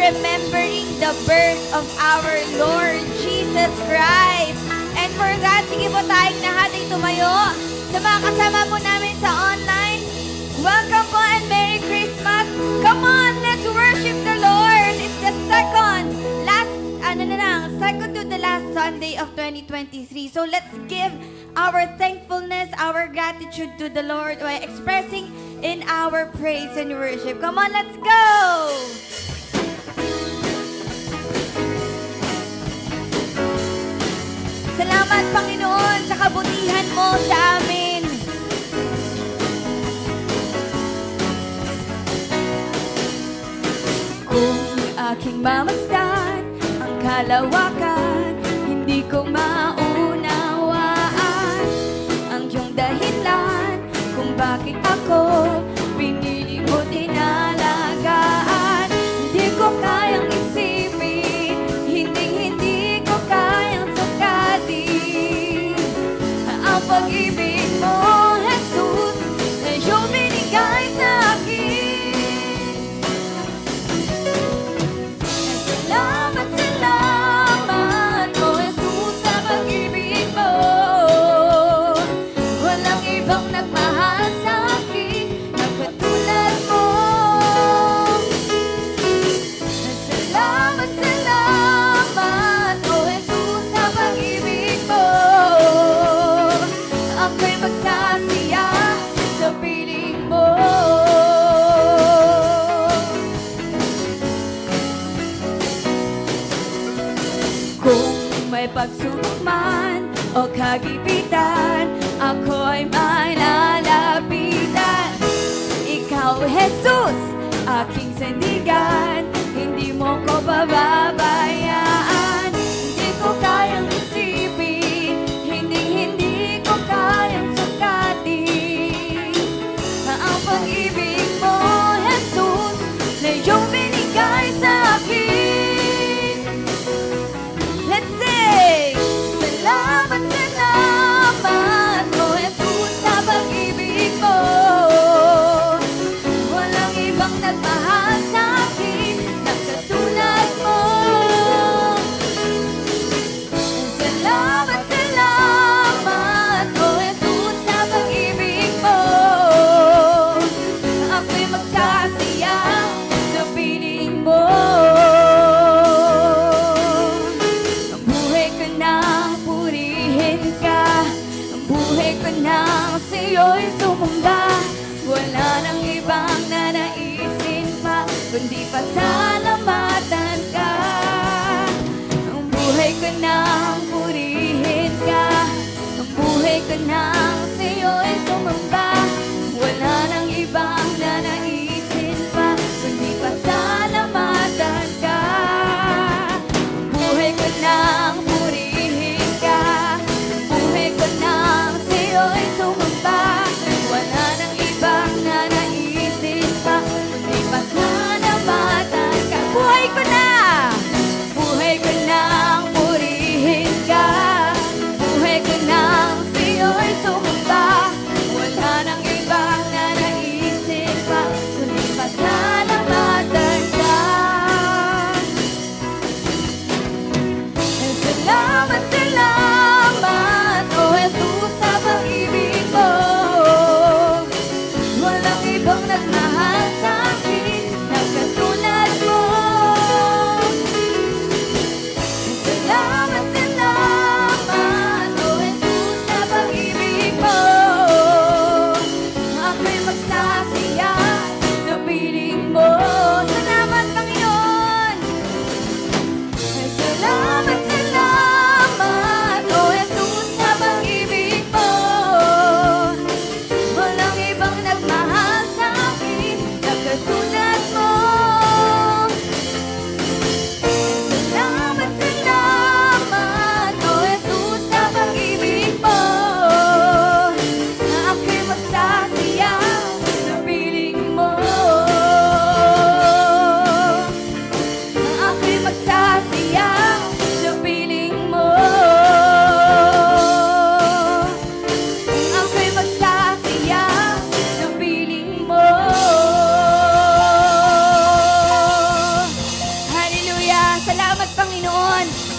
remembering the birth of our Lord Jesus Christ. And for that, sige po tayong lahat ay tumayo. Sa mga kasama po namin sa online, welcome po and Merry Christmas. Come on, let's worship the Lord. It's the second to the last Sunday of 2023. So let's give our thankfulness, our gratitude to the Lord by expressing in our praise and worship. Come on, let's go! Salamat, Panginoon, sa kabutihan mo sa amin. Kung aking mamasdan ang kalawakan, hindi ko maunawaan ang iyong dahilan kung bakit ako pinili mo tinalagaan. Hindi ko kayang isipin, hindi ko kayang sukatin ang pag-ibig mo, Jesus, na iyong binigay sa akin. Salamat, salamat, oh Jesus, sa pag-ibig mo. Walang ibang nagmahal sa akin na katulad mo. Salamat, salamat, oh Jesus, sa pag-ibig mo. Ako'y magsasaya sa piling mo. Kung may pagsubok man o kagipitan, ako'y may lalapitan. Ikaw, Jesus, aking sandigan, hindi mo ko pababayaan. Hindi ko kayang isipin, hindi ko kayang sukatin ang pag-ibig mo, Jesus, na iyong binigay sa akin. Let's sing! Salamat, salamat, oh Jesus, sa pag-ibig mo. Walang ibang nagmahal sa akin na katulad mo. Salamat, salamat, oh Jesus, sa pag-ibig mo. Ako'y magsasaya sa piling mo. Ang buhay ko nang purihin ka, ang buhay ko nang sa'yo'y sumamba. Wala nang ibang nanaisin pa, kundi pasalamatan ka. Ang buhay ko nang purihin ka, ang buhay ko nang sa'yo'y sumamba. Wala nang ibang nanaisin pa, kundi pasalamatan ka. Ang buhay ko nang purihin ka, ang buhay ko nang sa'yo'y sumamba. Wala nang ibang nanaisin pa, kundi pasalamatan ka.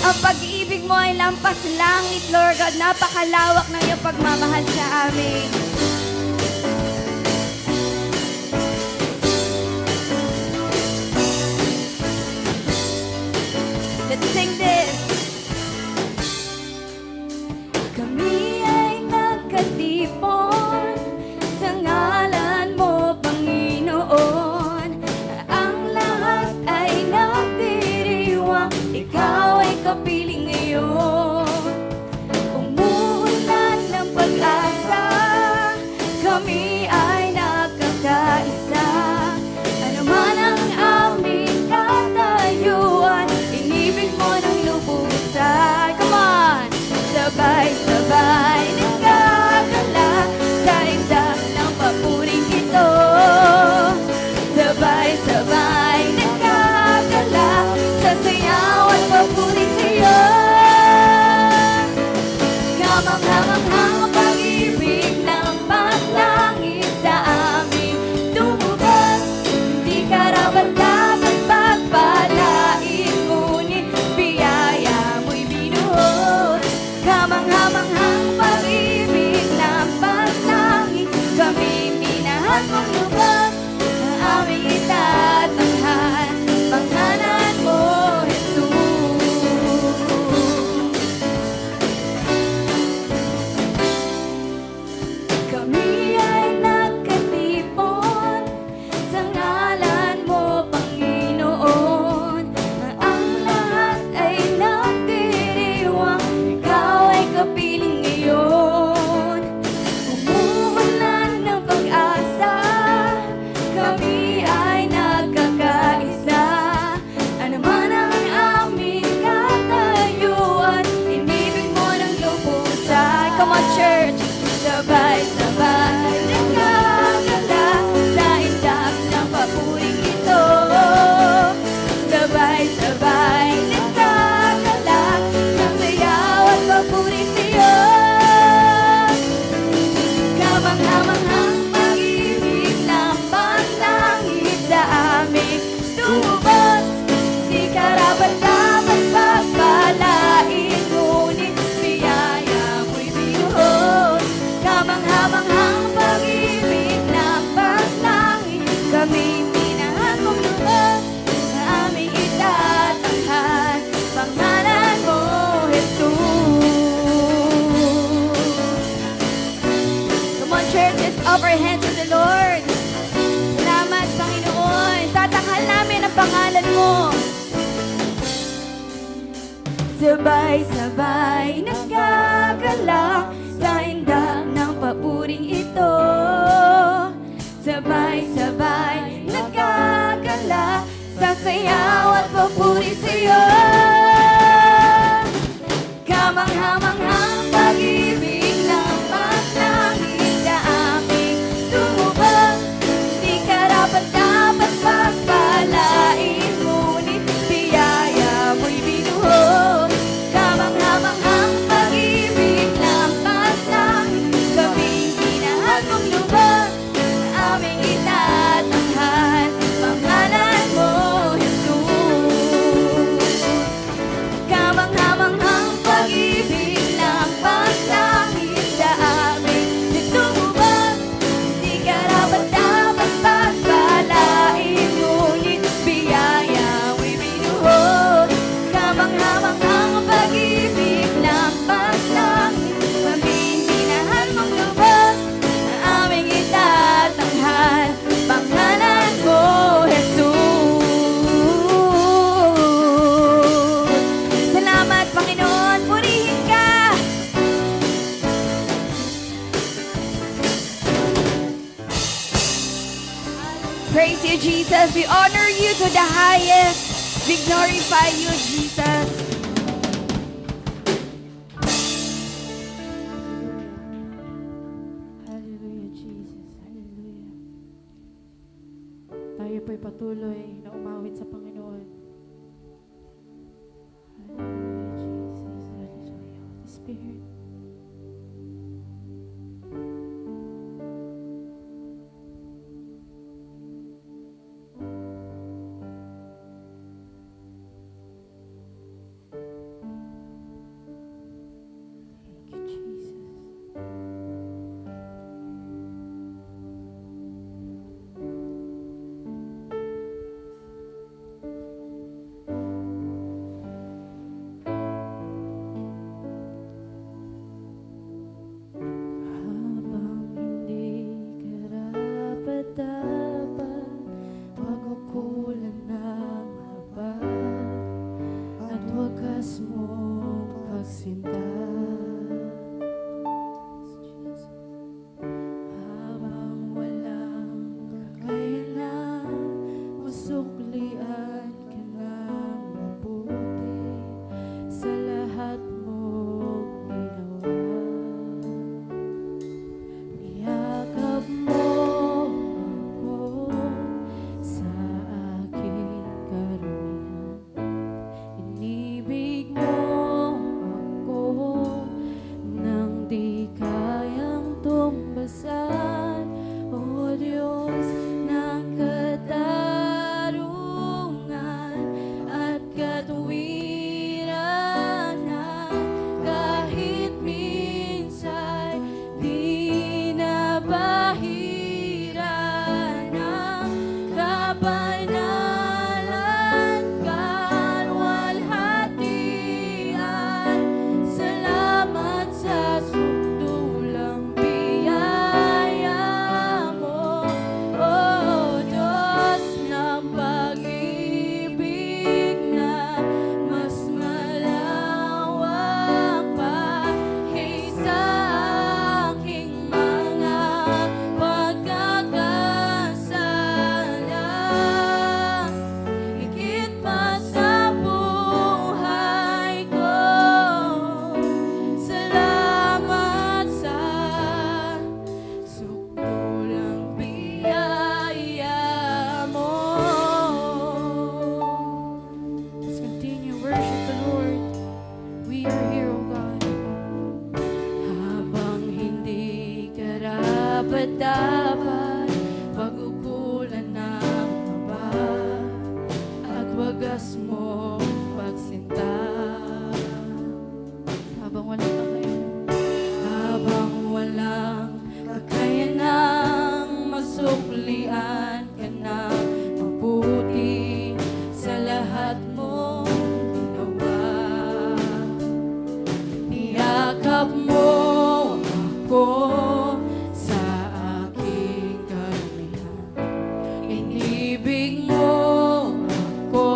Ang pag-ibig mo ay lampas langit, Lord God. Napakalawak ng iyong pagmamahal sa amin. Let's sing this. Kami ay nagkatipon sa ngalan mo, Panginoon. Ang lahat ay nagdiriwang, ikaw ay kapiling ngayon. Umuulan ng pag-asa, kami ay nagkakaisa. Ano man ang aming katayuan, inibig mo ng lubusan. Come on! Sabay-sabay nagkakala sa itak ng papuring ito. Sabay-sabay nagkakala sa sayaw at papuring sa'yo. Kamang-hamang-hang pag-ibig ng paglangit sa amin tumubos. Hindi karapat-dapat pagpalain, ngunit biyaya mo'y binuhos. Kamang-hamang-hang pag-ibig ng paglangit, kami minahan mong lubos. Ang aming itatanghal, pangalan mo, Jesus. Kami ay nagkatipon sa ngalan mo, Panginoon. Ang lahat ay nagdiriwang, ikaw ay kapiling ngayon. Umuulan ng pag-asa, kami ay nagkakaisa. Ano man ang aming katayuan, inibig mo ng lubusan. Come on, church! Sabay-sabay nagkakala sa itak ng papuring ito. Sabay-sabay nagkakala sa sayaw at papuring sa'yo. Kamang-hamang-hang pag-ibig ng paglangit sa amin tumubos. Di karapat-dapat pagpalain, ngunit biyaya mo'y binuhos. Kamang-hamang-hang pag-ibig ng paglangit, kami minahan mong lubos. Sa aming itatanghal, pangalan mo, Jesus. Come on, church, let's offer our hands to the Lord. Salamat, Panginoon. Tatanghal namin ang pangalan mo. Sabay-sabay nagkakala sa indak ng papuring ito. Sabay-sabay nagkakala sa sayaw at papuri sa'yo. Kamang-hamang-hang pag-ibig ng paglangit sa amin tumubos. Di karapat-dapat pagpalain, ngunit biyaya mo'y binuhos. Kamang-hamang-hang pag-ibig ng paglangit, kaming minahan mong lubos. Sa aming itatanghal, pangalan mo, Jesus. Kamang-hamang-hang pag-ibig ng paglangit sa amin tumubos. Di karapat-dapat pagpalain, ngunit biyaya mo'y binuhos. Kamang-hamang-hang pag-ibig ng paglangit, kaming minahan mong lubos. Sa aming itatanghal, pangalan mo, Jesus. Salamat, Panginoon. Purihin ka. Praise you, Jesus. We honor you to the highest. We glorify you, Jesus. Hallelujah, Jesus. Hallelujah. Tayo po'y patuloy na umawit sa Panginoon. Hallelujah, Jesus. Hallelujah. Holy Spirit. Sinasalian ka ng mabuti sa lahat mong ginawa. Niyakap mo ako sa aking karumihan. Inibig mo ako nang di kayang tumbasan. O Diyos ng katarungan at katwiran, na kahit minsan di nabahiran ng kabanalan kalwalhatian. Salamat sa sukdulang biyaya mo, O Diyos ng pag-ibig na mas malawak pa kaysa aking mga pagkakasala. Higit pa sa buhay ko, salamat sa sukdulang biyaya mo. Let's continue worship the Lord. We are here, O God. Habang hindi karapat-dapat, pag-ukulan ng kaba at wagas mo pagsinta. Habang walang kakayanan, habang walang kakayanang masuklian ka na mabuti sa lahat mong ginawa. Niyakap mo ako sa aking karumihan. Inibig mo ako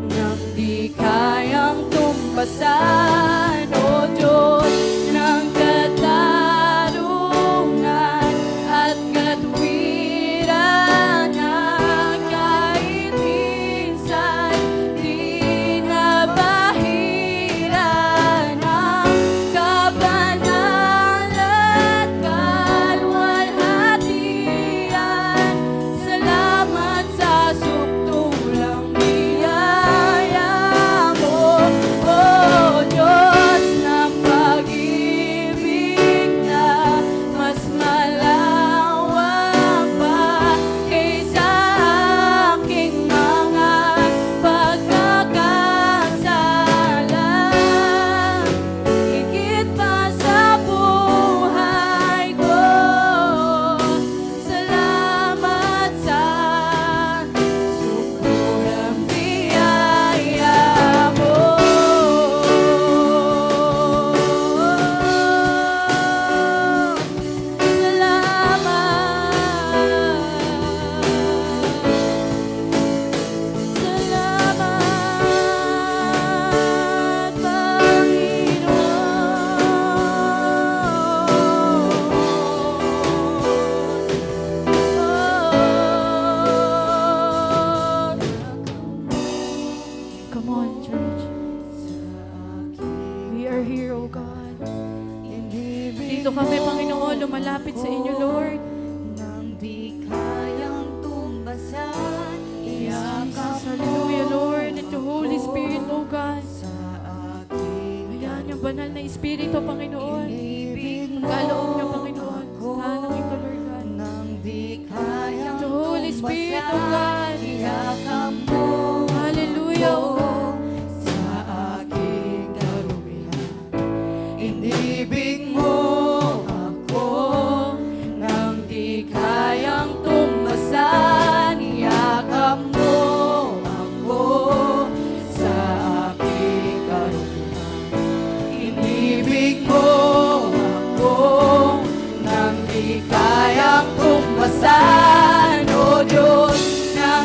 nang di kayang tumpasan. O Diyos ng katarungan at katwiran, na kahit minsan di nabahiran ng kabanalan kalwalhatian. Salamat sa sukdulang biyaya mo, O Diyos ng pag-ibig na mas malawak pa kaysa aking mga pagkakasala. Higit pa sa buhay ko, salamat sa sukdulang biyaya mo. Salamat, Panginoon. Come on, church. We are here, O God. Dito kami, Panginoon, lumalapit sa inyo, Lord. Nang di kayang tumbasan, Jesus, hallelujah, Lord. And the Holy Spirit, O God. sa aking Ayan, yung banal na Espiritu, Panginoon. ibig mo Kaloob niyo, Panginoon. Lalong ito, Lord God. nang di kayang The Holy Spirit, O God. iyakap mo Hallelujah, O God. sa aking karumihan. Inibig mo ako nang di kayang tumbasan. Iyakap mo ako sa aking karumihan. Inibig mo ako nang di kayang tumbasan. O Diyos ng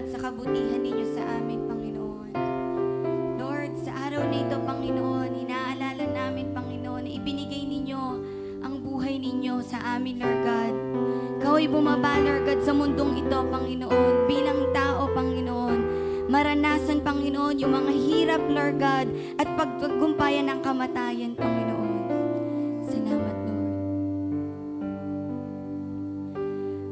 God, sa kabutihan ninyo sa amin, Panginoon. Lord, sa araw na ito, Panginoon, inaalala namin, Panginoon, na ibinigay ninyo ang buhay ninyo sa amin, Lord God. Ikaw ay bumaba, Lord God, sa mundong ito, Panginoon, bilang tao, Panginoon. Maranasan, Panginoon, yung mga hirap, Lord God, at paggumpayan ng kamatayan, Panginoon. Salamat, Lord.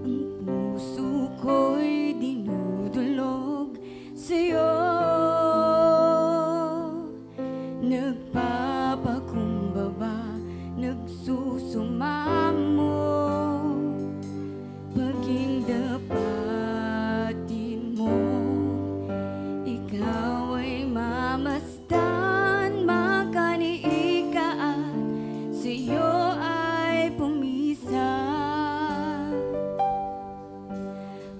Ang puso ko'y dinudulog sa'yo, nagpapakumbaba, nagsusumamo, paging dapatin mo, ikaw ay mamasdan, makaniikaan, sa'yo ay pumisa.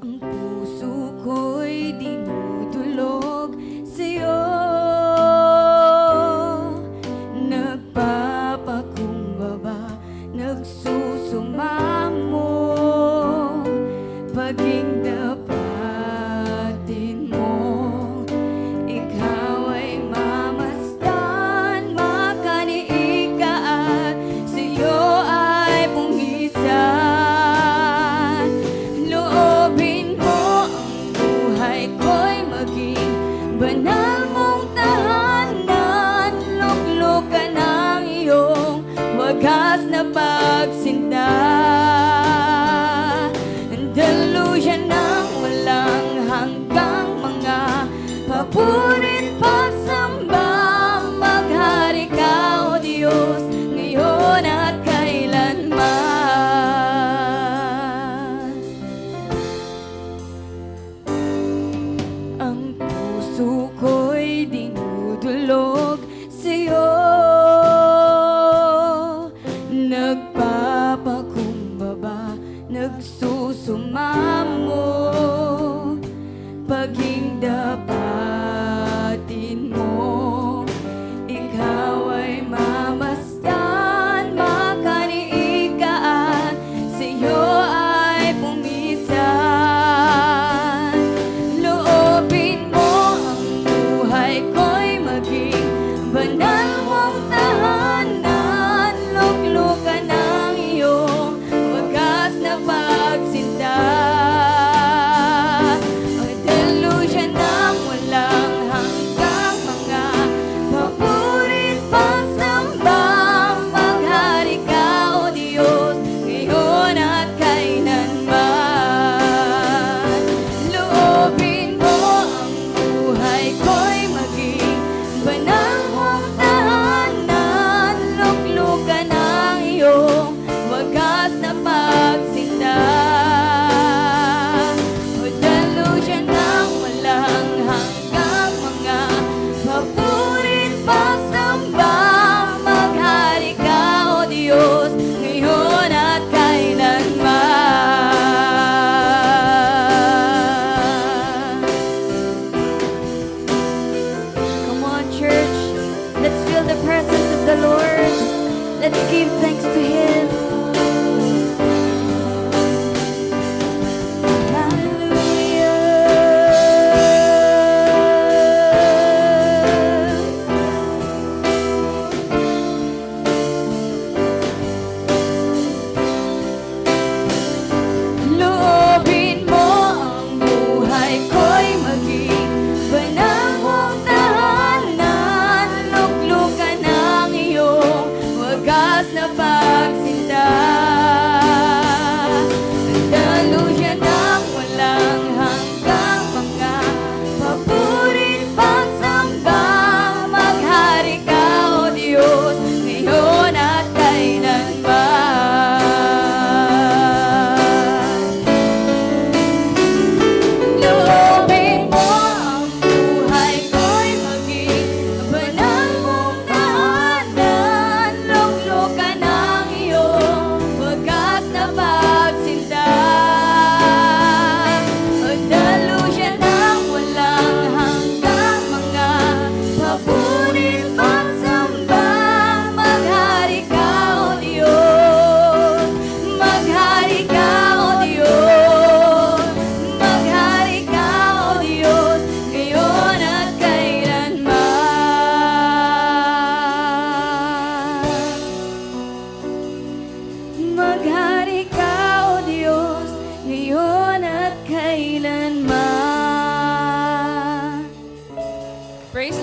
Ang puso ko'y dinudulog sa'yo, nagpapakumbaba, nagsusumamo, paging dapatin mo, ikaw ay mamasdan, makaniikaan, sa'yo ay pumisan. Loobin mo ang buhay ko'y maging banal mong tahanan, luklukan ang iyong wagas na pagsinta. Daluyan ng walang hanggang mga papurit pagsamba, maghari ka, O Diyos, ngayon at kailanman. Ang puso ko'y dinudulog sa'yo, nagpapakumbaba, nagsusumamo, paging dapatin mo, ikaw ay mamasdan, makaniikaan, sa'yo ay pumisan. Loobin mo ang buhay ko'y maging banal mong tahanan, luklukan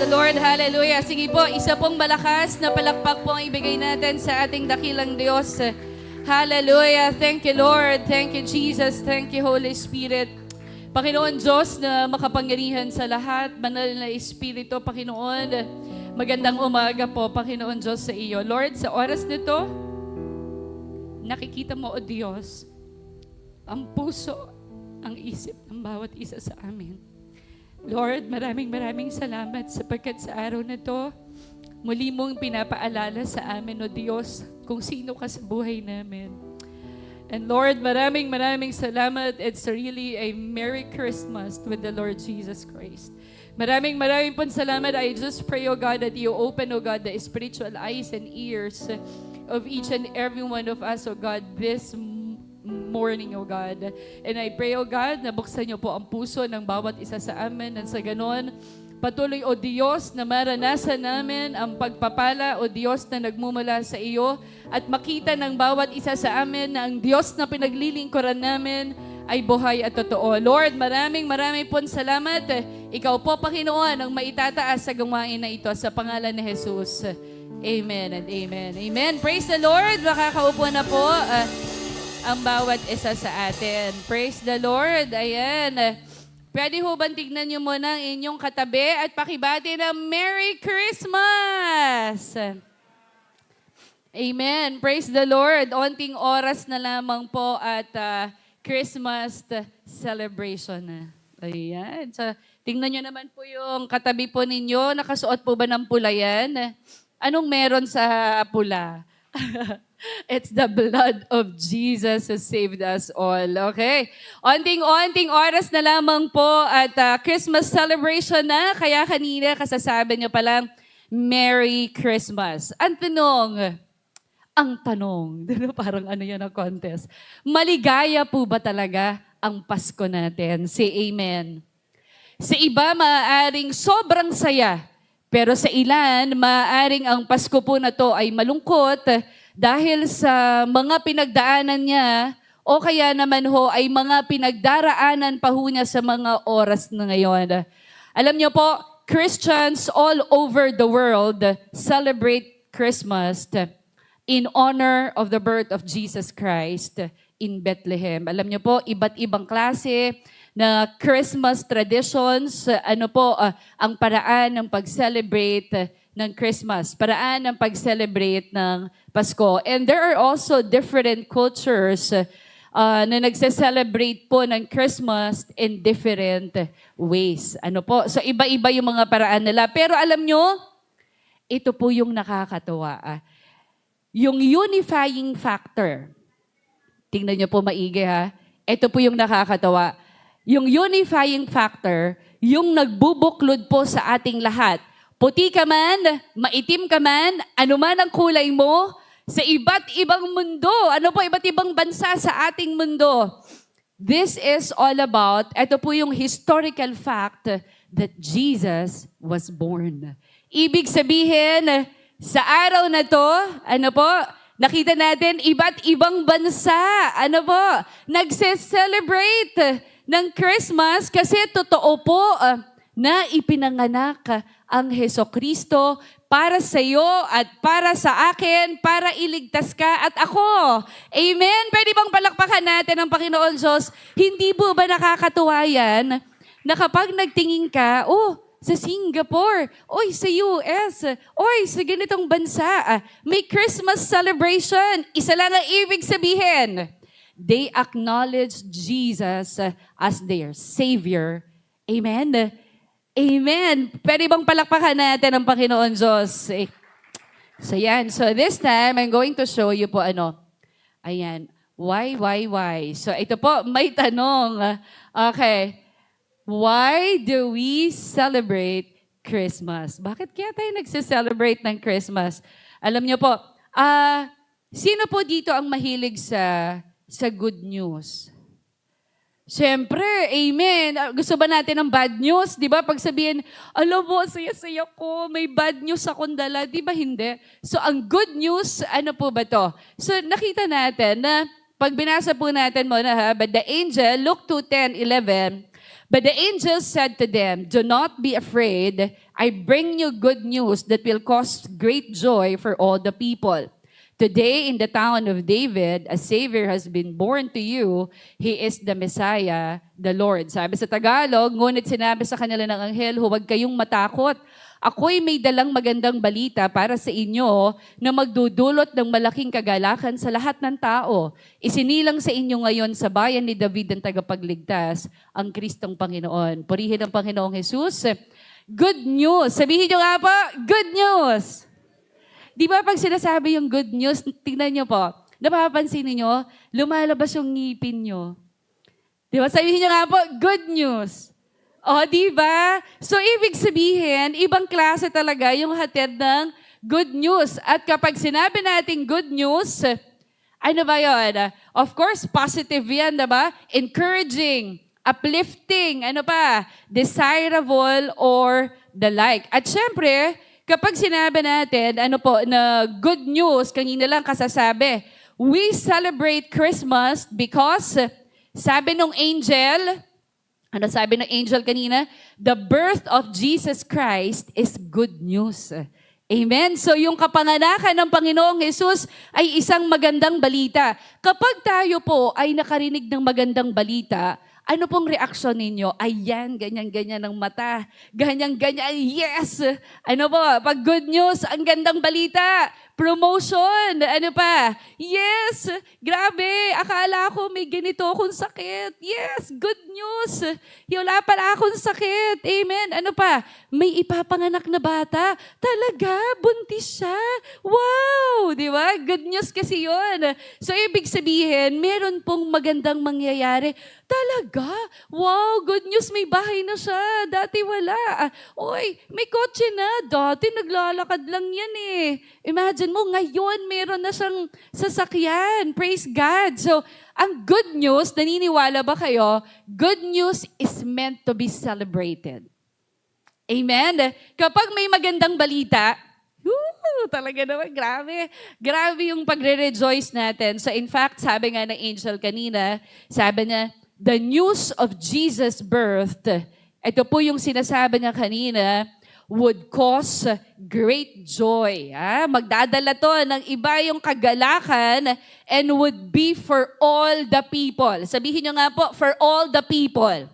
Lord. Hallelujah. Sige po, isa pong malakas na palakpak po ang ibigay natin sa ating dakilang Diyos. Hallelujah. Thank you, Lord. Thank you, Jesus. Thank you, Holy Spirit. Panginoon Diyos na makapangyarihan sa lahat, banal na Espiritu, Panginoon, magandang umaga po, Panginoon Diyos sa iyo. Lord, sa oras nito, nakikita mo, O Diyos, ang puso, ang isip ng bawat isa sa amin. Lord, maraming salamat sapagkat sa araw na to, muli mong pinapaalala sa amin, O Diyos, kung sino ka sa buhay namin. And Lord, maraming salamat. It's really a Merry Christmas with the Lord Jesus Christ. Maraming pong salamat. I just pray, O God, that you open, O God, the spiritual eyes and ears of each and every one of us, O God, this morning, O God. And I pray, O God, na buksan niyo po ang puso ng bawat isa sa amin. And sa ganon, patuloy, O Diyos, na maranasan namin ang pagpapala, O Diyos, na nagmumula sa iyo at makita ng bawat isa sa amin na ang Diyos na pinaglilingkuran namin ay buhay at totoo. Lord, maraming pong salamat. Ikaw po, Panginoon, ang maitataas sa gawain na ito sa pangalan ni Jesus. Amen and amen. Amen. Praise the Lord. Makakaupo na po ang bawat isa sa atin. Praise the Lord. Ayan. Pwede ho bang tignan niyo muna ang inyong katabi at pakibati ng Merry Christmas! Amen. Praise the Lord. Onting oras na lamang po at Christmas celebration na. Ayan. So, tingnan nyo naman po yung katabi po ninyo. Nakasuot po ba ng pula yan? Anong meron sa pula? It's the blood of Jesus who saved us all. Okay? Onting oras na lamang po at Christmas celebration na. Kaya kanina kasasabi nyo palang, Merry Christmas. Ang tanong, parang ano yan ang contest. Maligaya po ba talaga ang Pasko natin? Say amen. Sa iba, maaaring sobrang saya. Pero sa ilan, maaaring ang Pasko po na to ay malungkot dahil sa mga pinagdaanan niya o kaya naman ho ay mga pinagdaraanan pa ho niya sa mga oras na ngayon. Alam niyo po, Christians all over the world celebrate Christmas in honor of the birth of Jesus Christ in Bethlehem. Alam niyo po, iba't ibang klase na Christmas traditions, ang paraan ng pag-celebrate ng Christmas, paraan ng pag-celebrate ng Pasko. And there are also different cultures na nagse-celebrate po ng Christmas in different ways. So iba-iba yung mga paraan nila. Pero alam nyo, ito po yung nakakatuwa. Yung unifying factor, tingnan nyo po maigi ha, ito po yung nakakatawa. Yung unifying factor, yung nagbubuklod po sa ating lahat. Puti ka man, maitim ka man, anuman ang kulay mo, sa iba't ibang mundo, iba't ibang bansa sa ating mundo. This is all about, ito po yung historical fact that Jesus was born. Ibig sabihin, sa araw na to, nakita natin iba't ibang bansa, nagse-celebrate ng Christmas kasi totoo po na ipinanganak ang Hesukristo para sa iyo at para sa akin, para iligtas ka at ako. Amen? Pwede bang palakpakan natin ang Panginoon Diyos? Hindi po ba nakakatuwa yan na kapag nagtingin ka, sa Singapore, sa US, sa ganitong bansa, may Christmas celebration. Isa lang ang ibig sabihin. They acknowledge Jesus as their Savior. Amen? Amen. Pwede bang palakpakan natin ang Panginoon Diyos? So yan. So this time, I'm going to show you po Ayan. Why? So ito po, may tanong. Okay. Why do we celebrate Christmas? Bakit kaya tayo nagse-celebrate ng Christmas? Alam niyo po, sino po dito ang mahilig sa good news? Siyempre, amen. Gusto ba natin ng bad news? Di ba? Pag sabihin, alam mo, saya-saya ko, may bad news akong dala. Di ba hindi? So, ang good news, ano po ba to? So, nakita natin na, pag binasa po natin muna but the angel, Luke 2:10-11, But the angel said to them, "Do not be afraid. I bring you good news that will cause great joy for all the people. Today in the town of David, a Savior has been born to you. He is the Messiah, the Lord." Sabi sa Tagalog, ngunit sinabi sa kanila ng anghel, "Huwag kayong matakot. Ako'y may dalang magandang balita para sa inyo na magdudulot ng malaking kagalakan sa lahat ng tao. Isinilang sa inyo ngayon sa bayan ni David ang tagapagligtas, ang Kristong Panginoon." Purihin ang Panginoong Jesus. Good news. Sabihin nyo nga po, good news. Di ba pag sinasabi yung good news, tingnan nyo po, napapansin niyo, lumalabas yung ngipin nyo. Di ba? Sabihin nyo nga po, good news. O, di ba? So, ibig sabihin, ibang klase talaga yung hatid ng good news. At kapag sinabi natin good news, ano ba yun? Of course, positive yan, diba? Encouraging, uplifting, ano pa? Desirable or the like. At syempre, kapag sinabi natin, ano po, na good news, kanina lang kasasabi, we celebrate Christmas because, sabi nung angel, ano sabi ng angel kanina? The birth of Jesus Christ is good news. Amen? So yung kapanganakan ng Panginoong Jesus ay isang magandang balita. Kapag tayo po ay nakarinig ng magandang balita, ano pong reaksyon ninyo? Ayan, ganyan-ganyan ng mata. Ganyan-ganyan, yes! Ano po? Pag good news, ang gandang balita. Promotion, ano pa? Yes! Grabe, akala ko may ganito akong sakit. Yes, good news. Wala pala akong sakit. Amen. Ano pa? May ipapanganak na bata. Talaga, buntis siya. Wow! Di ba? Good news kasi yun. So, ibig sabihin, meron pong magandang mangyayari. Talaga? Wow, good news, may bahay na siya. Dati wala. Oy, may kotse na. Dati naglalakad lang yan eh. Imagine mo, ngayon meron na siyang sasakyan. Praise God. So, ang good news, naniniwala ba kayo? Good news is meant to be celebrated. Amen? Kapag may magandang balita, talaga naman, grabe. Grabe yung pagre-rejoice natin. So in fact, sabi nga ng angel kanina, sabi niya, the news of Jesus' birth, ito po yung sinasabi niya kanina, would cause great joy. Magdadala to ng iba yung kagalakan and would be for all the people. Sabihin nyo nga po, for all the people.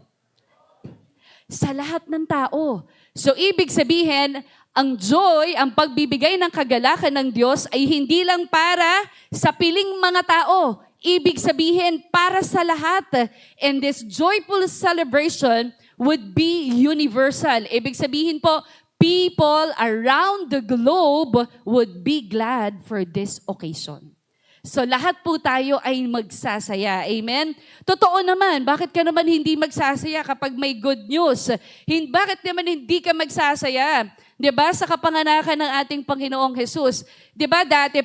Sa lahat ng tao. So ibig sabihin, ang joy, ang pagbibigay ng kagalakan ng Diyos ay hindi lang para sa piling mga tao. Ibig sabihin, para sa lahat. And this joyful celebration would be universal. Ibig sabihin po, people around the globe would be glad for this occasion. So lahat po tayo ay magsasaya. Amen? Totoo naman, bakit ka naman hindi magsasaya kapag may good news? Bakit naman hindi ka magsasaya? 'Di ba? Sa kapanganakan ng ating Panginoong Jesus. 'Di ba dati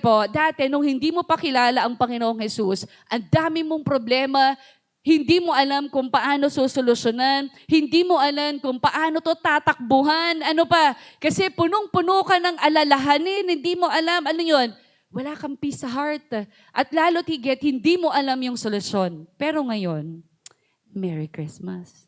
nung hindi mo pa kilala ang Panginoong Jesus, ang dami mong problema, hindi mo alam kung paano susolusyonan, hindi mo alam kung paano to tatakbuhan, ano pa? Kasi punong-puno ka ng alalahanin, hindi mo alam, ano yun? Wala kang peace sa heart. At lalo't higit, hindi mo alam yung solusyon. Pero ngayon, Merry Christmas.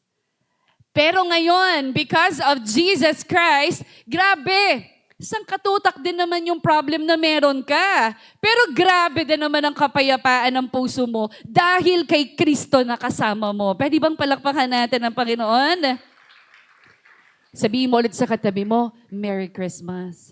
Pero ngayon, because of Jesus Christ, grabe, sangkatutak din naman yung problem na meron ka. Pero grabe din naman ang kapayapaan ng puso mo dahil kay Kristo na kasama mo. Pwede bang palakpakan natin ang Panginoon? Sabihin mo ulit sa katabi mo, Merry Christmas.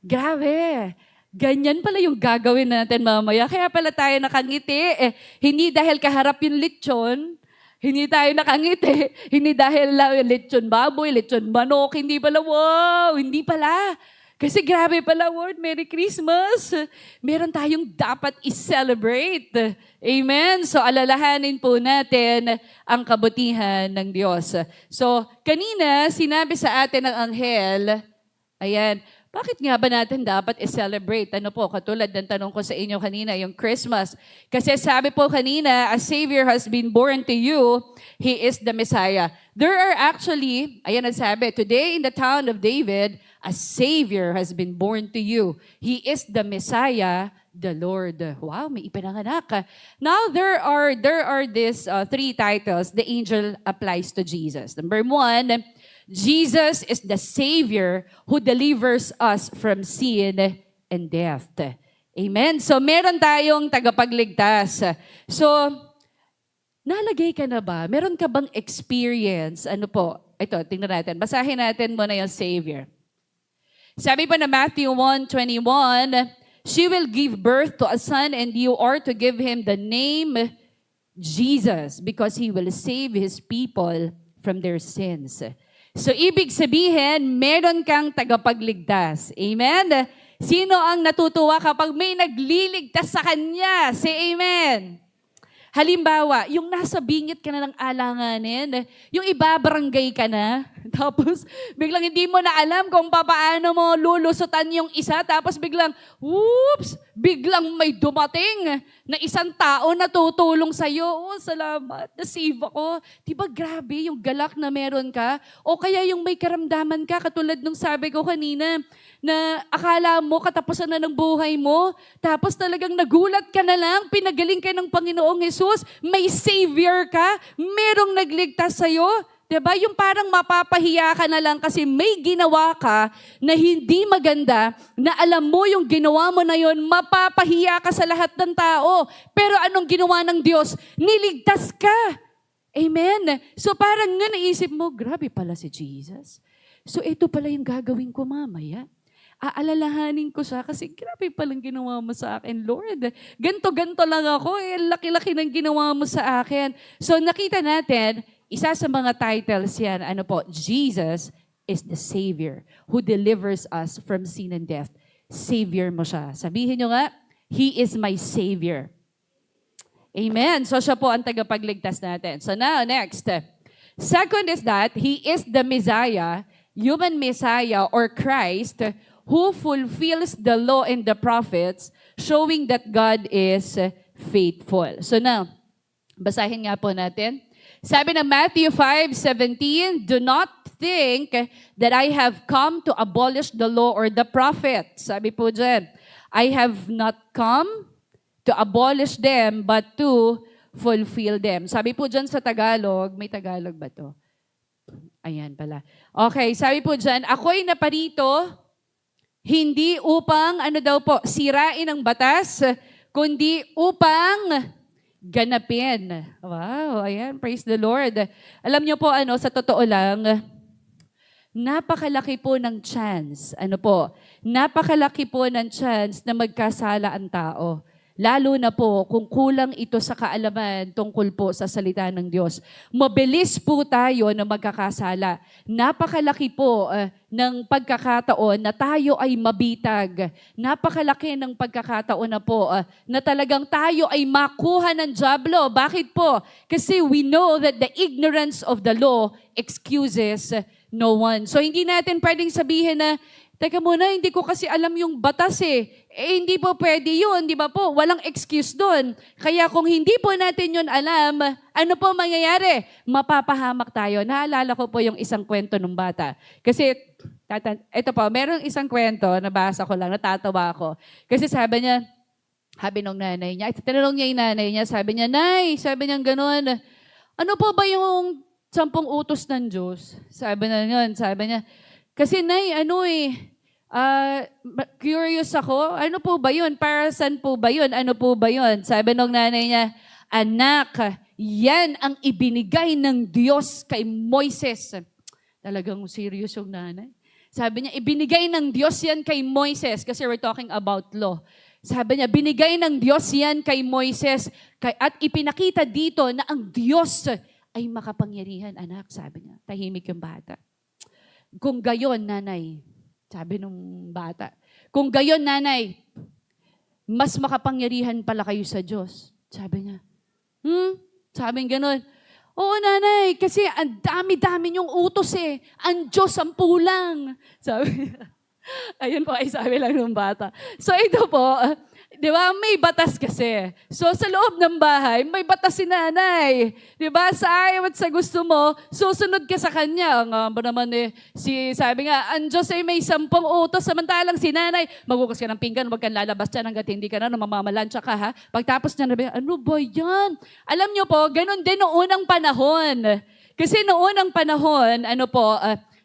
Grabe. Ganyan pala yung gagawin natin mamaya. Kaya pala tayo nakangiti. Hindi dahil kaharap yung lechon, hindi tayo nakangiti. Hindi dahil lechon baboy, lechon manok. Hindi pala, wow, hindi pala. Kasi grabe pala, Lord, Merry Christmas. Meron tayong dapat i-celebrate. Amen? So, alalahanin po natin ang kabutihan ng Diyos. So, kanina, sinabi sa atin ng anghel, ayan, bakit nga ba natin dapat i-celebrate? Ano po, katulad ng tanong ko sa inyo kanina, yung Christmas. Kasi sabi po kanina, a Savior has been born to you. He is the Messiah. There are actually, ayan ang sabi, today in the town of David, a Savior has been born to you. He is the Messiah, the Lord. Wow, may ipinanganak. Now, there are these three titles the angel applies to Jesus. Number one, Jesus is the Savior who delivers us from sin and death. Amen? So, meron tayong tagapagligtas. So, nalagay ka na ba? Meron ka bang experience? Ano po? Ito, tingnan natin. Basahin natin muna yung Savior. Sabi pa na Matthew 1:21, she will give birth to a son and you are to give him the name Jesus because he will save his people from their sins. So, ibig sabihin, meron kang tagapagligtas. Amen? Sino ang natutuwa kapag may nagliligtas sa kanya? Say amen. Halimbawa, yung nasa bingit ka na ng alanganin, yung ibabarangay ka na, tapos biglang hindi mo na alam kung paano mo lulusutan yung isa, tapos biglang, whoops, biglang may dumating na isang tao na tutulong sa'yo. Oh, salamat, nasave ako. Diba grabe yung galak na meron ka? O kaya yung may karamdaman ka, katulad nung sabi ko kanina, na akala mo katapusan na ng buhay mo, tapos talagang nagulat ka na lang, pinagaling ka ng Panginoong Hesus, may Savior ka, merong nagligtas sa'yo. Diba? Yung parang mapapahiya ka na lang kasi may ginawa ka na hindi maganda, na alam mo yung ginawa mo na yon, mapapahiya ka sa lahat ng tao. Pero anong ginawa ng Diyos? Niligtas ka. Amen? So parang nga naisip mo, grabe pala si Jesus. So ito pala yung gagawin ko mamaya. Aalalahanin ko siya kasi grabe palang ginawa mo sa akin, Lord. Ganto-ganto lang ako, laki-laki ng ginawa mo sa akin. So nakita natin, isa sa mga titles yan, ano po, Jesus is the Savior who delivers us from sin and death. Savior mo siya. Sabihin nyo nga, He is my Savior. Amen. So siya po ang tagapagligtas natin. So now, next. Second is that He is the Messiah, human Messiah or Christ, who fulfills the law and the prophets, showing that God is faithful. So now, basahin nga po natin. Sabi ng Matthew 5:17, do not think that I have come to abolish the law or the prophets. Sabi po dyan, I have not come to abolish them, but to fulfill them. Sabi po dyan sa Tagalog, may Tagalog ba to? Ayan pala. Okay, sabi po dyan, ako'y naparito, hindi upang, ano daw po, sirain ang batas, kundi upang ganapin. Wow, ayan, praise the Lord. Alam niyo po, sa totoo lang, napakalaki po ng chance, napakalaki po ng chance na magkasala ang tao. Lalo na po kung kulang ito sa kaalaman tungkol po sa salita ng Diyos. Mabilis po tayo na magkakasala. Napakalaki po ng pagkakataon na tayo ay mabitag. Napakalaki ng pagkakataon na po na talagang tayo ay makuha ng dyablo. Bakit po? Kasi we know that the ignorance of the law excuses no one. So hindi natin pwedeng sabihin na, teka muna, hindi ko kasi alam yung batas hindi po pwede yun, di ba po? Walang excuse doon. Kaya kung hindi po natin yun alam, ano po mangyayari? Mapapahamak tayo. Naalala ko po yung isang kwento ng bata. Kasi, ito po, merong isang kwento, nabasa ko lang, natatawa ako. Kasi sabi nung nanay niya, tinanong niya yung nanay niya, sabi niya, Nay, sabi niya gano'n, ano po ba yung 10 utos ng Diyos? Sabi niya, kasi Nay, curious ako, ano po ba yun? Para saan po ba yun? Ano po ba yun? Sabi nung nanay niya, anak, yan ang ibinigay ng Diyos kay Moises. Talagang serious yung nanay. Sabi niya, ibinigay ng Diyos yan kay Moises kasi we're talking about law. Sabi niya, binigay ng Diyos yan kay Moises at ipinakita dito na ang Diyos ay makapangyarihan, anak. Sabi niya, tahimik yung bata. Kung gayon, nanay, sabi nung bata, kung gayon, nanay, mas makapangyarihan pala kayo sa Diyos. Sabi niya, Sabi gano'n, oo, nanay, kasi ang dami-dami niyong utos Ang Diyos, 10 lang. Sabi niya. Ayun po ay sabi lang ng bata. So ito po, Di ba? May batas kasi. So sa loob ng bahay, may batas si nanay. Di ba? Sa ayaw at sa gusto mo, susunod ka sa kanya. Nga ba naman sabi nga, ang Diyos ay may 10 utos, samantalang si nanay, maghugas ka ng pinggan, huwag kang lalabas dyan hanggat hindi ka na mamamalansya ka ha. Pagtapos niya, ano ba yan? Alam niyo po, ganun din noong unang panahon. Kasi noong unang panahon,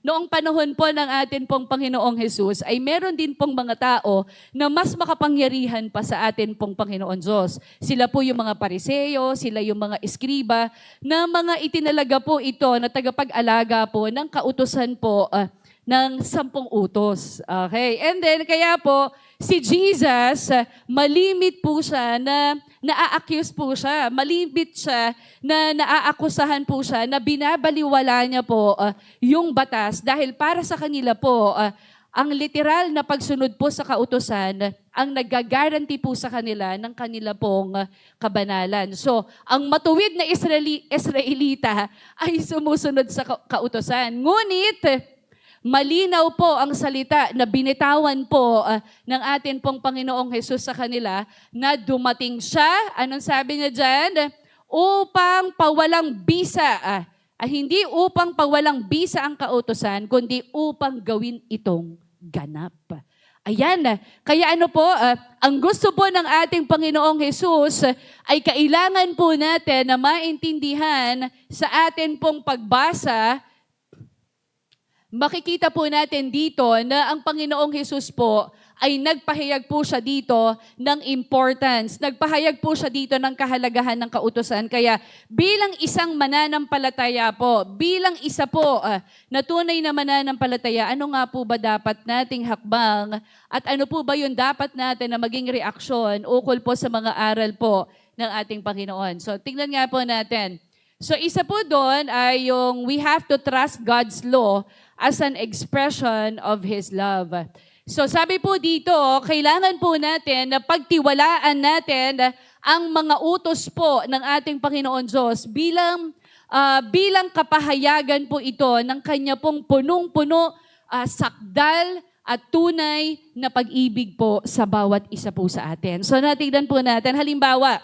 noong panahon po ng atin pong Panginoong Jesus, ay meron din pong mga tao na mas makapangyarihan pa sa atin pong Panginoon Diyos. Sila po yung mga Pariseo, sila yung mga eskriba, na mga itinalaga po ito na tagapag-alaga po ng kautusan po ng 10 utos. Okay? And then, kaya po, si Jesus, malimit po siya na naa-accuse po siya. Malimit siya na naaakusahan po siya na binabaliwala niya po yung batas dahil para sa kanila po, ang literal na pagsunod po sa kautusan ang nagagaranti po sa kanila ng kanila pong kabanalan. So, ang matuwid na Israelita ay sumusunod sa kautusan. Ngunit, malinaw po ang salita na binitawan po ng atin pong Panginoong Jesus sa kanila na dumating siya, anong sabi niya dyan? Upang pawalang bisa. Hindi upang pawalang bisa ang kautusan, kundi upang gawin itong ganap. Ayan, kaya ang gusto po ng ating Panginoong Jesus ay kailangan po natin na maintindihan sa atin pong pagbasa. Makikita po natin dito na ang Panginoong Jesus po ay nagpahayag po siya dito ng importance. Nagpahayag po siya dito ng kahalagahan ng kautusan. Kaya bilang isang mananampalataya po, bilang isa po na tunay na mananampalataya, ano nga po ba dapat nating hakbang at ano po ba yung dapat natin na maging reaksyon ukol po sa mga aral po ng ating Panginoon. So tingnan nga po natin. So isa po doon ay yung we have to trust God's law as an expression of His love. So sabi po dito, kailangan po natin na pagtiwalaan natin ang mga utos po ng ating Panginoon Diyos bilang kapahayagan po ito ng Kanya pong punong-puno, sakdal at tunay na pag-ibig po sa bawat isa po sa atin. So natignan po natin, halimbawa,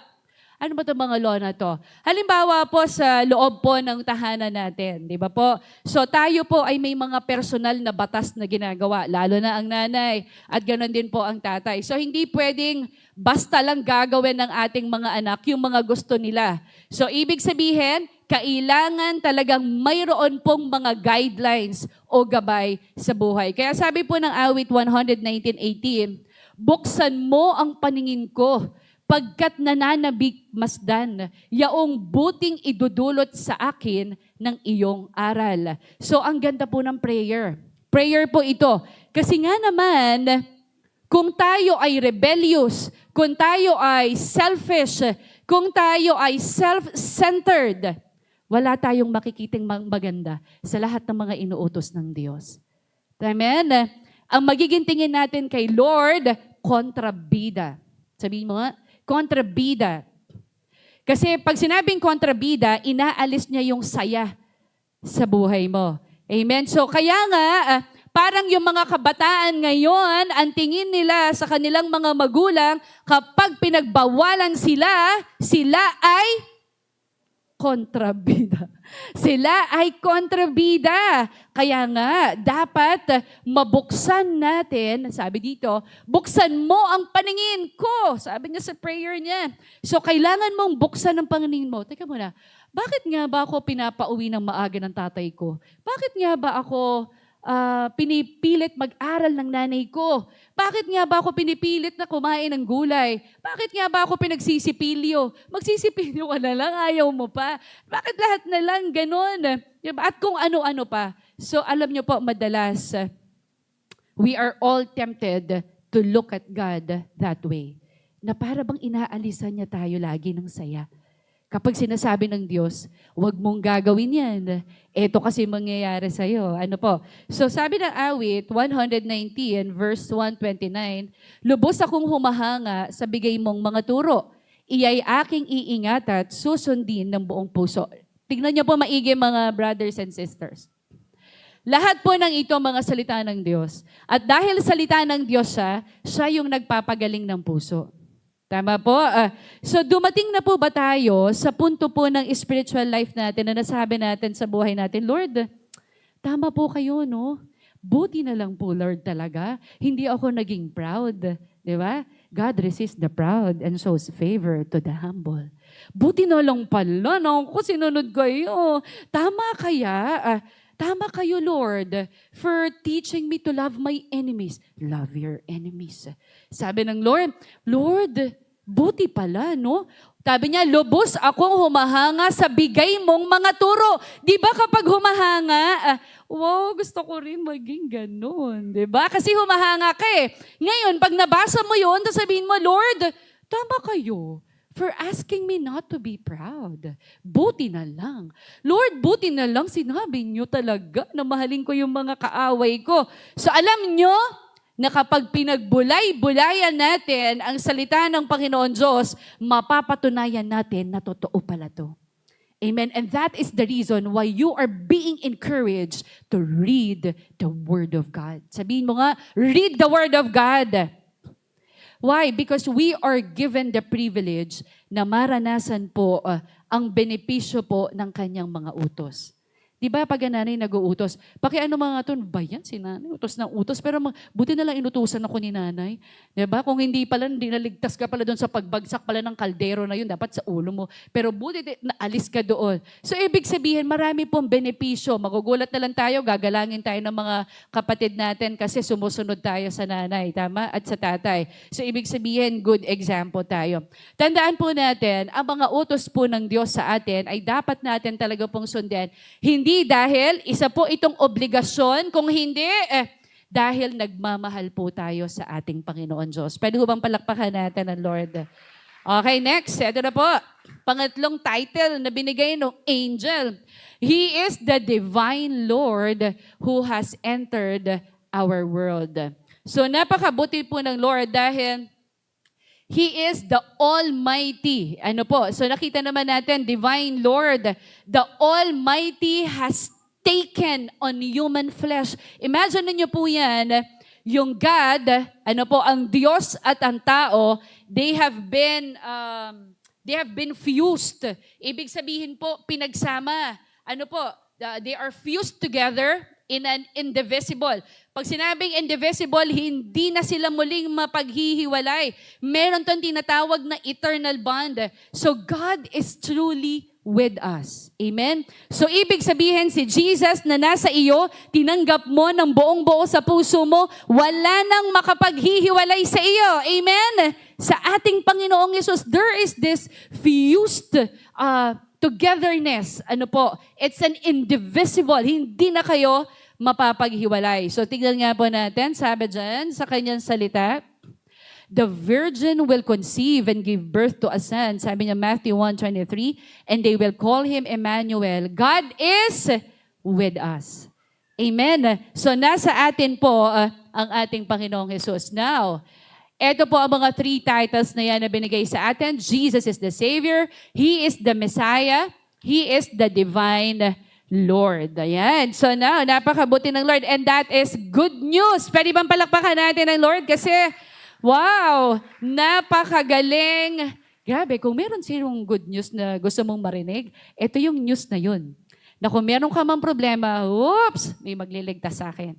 ano ba itong mga law na to? Halimbawa po sa loob po ng tahanan natin, di ba po? So tayo po ay may mga personal na batas na ginagawa, lalo na ang nanay at ganoon din po ang tatay. So hindi pwedeng basta lang gagawin ng ating mga anak yung mga gusto nila. So ibig sabihin, kailangan talagang mayroon pong mga guidelines o gabay sa buhay. Kaya sabi po ng awit 119:18, buksan mo ang paningin ko, pagkat nananabik masdan, yaong buting idudulot sa akin ng iyong aral. So, ang ganda po ng prayer. Prayer po ito. Kasi nga naman, kung tayo ay rebellious, kung tayo ay selfish, kung tayo ay self-centered, wala tayong makikiting maganda sa lahat ng mga inuutos ng Diyos. Amen? Ang magiging tingin natin kay Lord, kontrabida. Sabihin mo nga, kontrabida. Kasi pag sinabing kontrabida, inaalis niya yung saya sa buhay mo. Amen? So kaya nga, parang yung mga kabataan ngayon, ang tingin nila sa kanilang mga magulang, kapag pinagbawalan sila ay kontrabida. Sila ay kontrabida. Kaya nga, dapat mabuksan natin, sabi dito, buksan mo ang paningin ko. Sabi niya sa prayer niya. So, kailangan mong buksan ang paningin mo. Teka muna, bakit nga ba ako pinapauwi ng maaga ng tatay ko? Bakit nga ba ako pinipilit mag-aral ng nanay ko? Bakit nga ba ako pinipilit na kumain ng gulay? Bakit nga ba ako pinagsisipilyo? Magsisipilyo ka na lang, ayaw mo pa. Bakit lahat na lang ganun? Diba? At kung ano-ano pa. So alam niyo po, madalas, we are all tempted to look at God that way. Na para bang inaalisan niya tayo lagi ng saya. Kapag sinasabi ng Diyos, huwag mong gagawin yan. Ito kasi mangyayari sa'yo. Ano po? So sabi ng awit, 119 verse 129, lubos akong humahanga sa bigay mong mga turo. Iya'y aking iingat at susundin ng buong puso. Tignan niyo po maigi mga brothers and sisters. Lahat po ng ito mga salita ng Diyos. At dahil salita ng Diyos siya yung nagpapagaling ng puso. Tama po. So dumating na po ba tayo sa punto po ng spiritual life natin na nasabi natin sa buhay natin, Lord, tama po kayo, no? Buti na lang po, Lord, talaga. Hindi ako naging proud. Di ba? God resists the proud and shows favor to the humble. Buti na lang pala, no? Kung sinunod kayo. Tama kayo, Lord, for teaching me to love my enemies. Love your enemies. Sabi ng Lord, buti pala, no? Sabi niya, lubos akong humahanga sa bigay mong mga turo. Di ba kapag humahanga, wow, gusto ko rin maging ganun. Di ba? Kasi humahanga ka eh. Ngayon, pag nabasa mo yun, sabihin mo, Lord, tama kayo for asking me not to be proud. Buti na lang. Lord, buti na lang sinabi niyo talaga na mahalin ko yung mga kaaway ko. So alam niyo, na kapag pinagbulay-bulayan natin ang salita ng Panginoon Diyos, mapapatunayan natin na totoo pala to. Amen. And that is the reason why you are being encouraged to read the Word of God. Sabihin mo nga, read the Word of God. Why? Because we are given the privilege na maranasan po ang benepisyo po ng kanyang mga utos. Di ba pag nanay nag-uutos, pakiano mga to, ba yan si nanay, utos ng utos, pero buti na lang inutusan ako ni nanay. Di ba? Kung hindi pala, hindi naligtas ka pala doon sa pagbagsak pala ng kaldero na yun, dapat sa ulo mo. Pero buti na alis ka doon. So ibig sabihin, marami pong benepisyo. Magugulat na lang tayo, gagalangin tayo ng mga kapatid natin kasi sumusunod tayo sa nanay, tama? At sa tatay. So ibig sabihin, good example tayo. Tandaan po natin, ang mga utos po ng Diyos sa atin ay dapat natin talaga pong sundan. Hindi dahil isa po itong obligasyon, kung hindi, dahil nagmamahal po tayo sa ating Panginoon Diyos. Pwede bang palakpakan natin ang Lord? Okay, next. Ito na po. Pangatlong title na binigay ng angel. He is the divine Lord who has entered our world. So napakabuti po ng Lord dahil He is the Almighty. Ano po? So nakita naman natin, Divine Lord, the Almighty has taken on human flesh. Imagine niyo po yan, yung God, ano po, ang Diyos at ang tao, they have been fused. Ibig sabihin po, pinagsama. Ano po, they are fused together in an indivisible. Pag sinabing indivisible, hindi na sila muling mapaghihiwalay. Meron tong tinatawag na eternal bond. So God is truly with us. Amen? So ibig sabihin, si Jesus na nasa iyo, tinanggap mo ng buong buo sa puso mo, wala nang makapaghihiwalay sa iyo. Amen? Sa ating Panginoong Yesus, there is this fused togetherness. Ano po? It's an indivisible. Hindi na kayo mapapaghiwalay. So tignan nga po natin, sabi dyan sa kanyang salita, the virgin will conceive and give birth to a son. Sabi niya Matthew 1:23, and they will call him Emmanuel. God is with us. Amen. So nasa atin po ang ating Panginoong Jesus. Now, ito po ang mga 3 titles na yan na binigay sa atin. Jesus is the Savior. He is the Messiah. He is the Divine Lord. Ayan. So now, napakabuti ng Lord. And that is good news. Pwede bang palakpakan natin ang Lord? Kasi, wow, napakagaling. Grabe, kung meron silang good news na gusto mong marinig, ito yung news na yun. Na kung meron ka mang problema, oops, may magliligtas sa akin.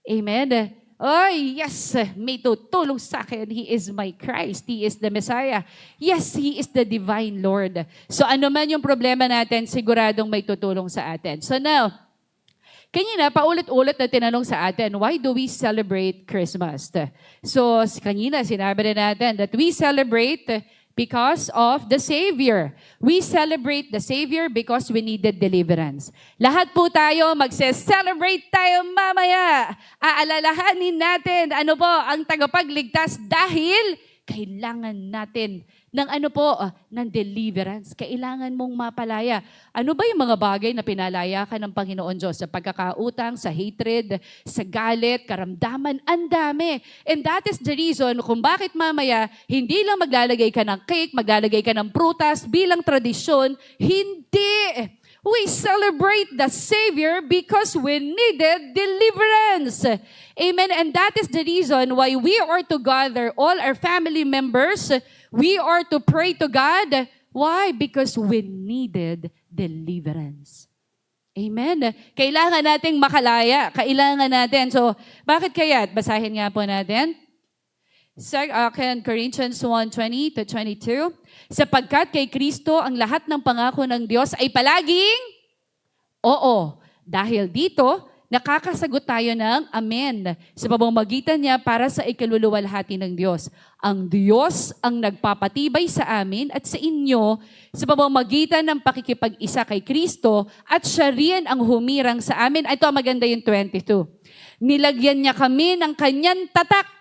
Amen. Oh, yes, may tutulong sa akin. He is my Christ. He is the Messiah. Yes, He is the divine Lord. So ano man yung problema natin, siguradong may tutulong sa atin. So now, kanina, paulit-ulit na tinanong sa atin, why do we celebrate Christmas? So kanina, sinabi rin natin that we celebrate because of the Savior. We celebrate the Savior because we needed deliverance. Lahat po tayo magse-celebrate tayo mamaya. Aalalahanin natin ano po ang tagapagligtas dahil kailangan natin ng ng deliverance. Kailangan mong mapalaya. Ano ba yung mga bagay na pinalaya ka ng Panginoon Diyos? Sa pagkakautang, sa hatred, sa galit, karamdaman, ang dami. And that is the reason kung bakit mamaya hindi lang maglalagay ka ng cake, maglalagay ka ng prutas bilang tradisyon. Hindi. We celebrate the Savior because we needed deliverance. Amen. And that is the reason why we are to gather all our family members We are to pray to God. Why? Because we needed deliverance. Amen. Kailangan nating makalaya. Kailangan natin. So, bakit kaya? Basahin nga po natin. 2 Corinthians 1:20-22. Sapagkat kay Kristo ang lahat ng pangako ng Diyos ay palaging oo. Dahil dito, nakakasagot tayo ng amen sa pamamagitan niya para sa ikaluluwalhati ng Diyos. Ang Diyos ang nagpapatibay sa amin at sa inyo sa pamamagitan ng pakikipag-isa kay Kristo at siya rin ang humirang sa amin. Ito maganda yung 22. Nilagyan niya kami ng kanyang tatak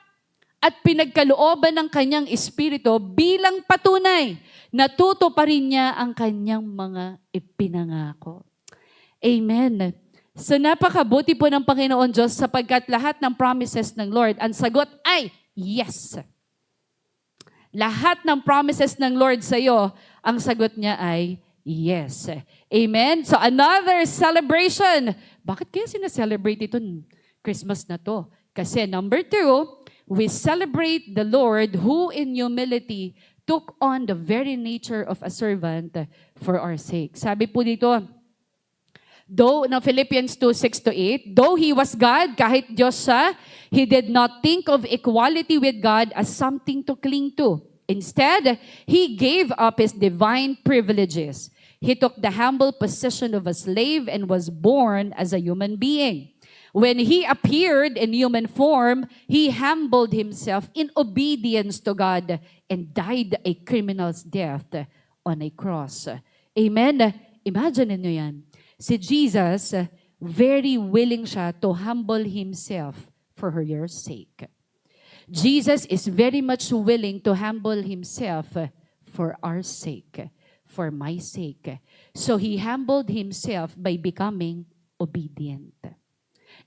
at pinagkalooban ng kanyang espiritu bilang patunay na tutuparin niya ang kanyang mga ipinangako. Amen. So napakabuti po ng Panginoon Diyos sapagkat lahat ng promises ng Lord, ang sagot ay yes. Lahat ng promises ng Lord sa iyo, ang sagot niya ay yes. Amen. So another celebration. Bakit kaya sinaselebrate itong Christmas na to? Kasi number 2, we celebrate the Lord who in humility took on the very nature of a servant for our sake. Sabi po dito, though, no, Philippians 2:6-8, though He was God, kahit Diyos siya, He did not think of equality with God as something to cling to. Instead, He gave up His divine privileges. He took the humble position of a slave and was born as a human being. When He appeared in human form, He humbled Himself in obedience to God and died a criminal's death on a cross. Amen? Imagine niyo yan. Si Jesus, very willing siya to humble Himself for your sake. Jesus is very much willing to humble Himself for our sake, for my sake. So He humbled Himself by becoming obedient.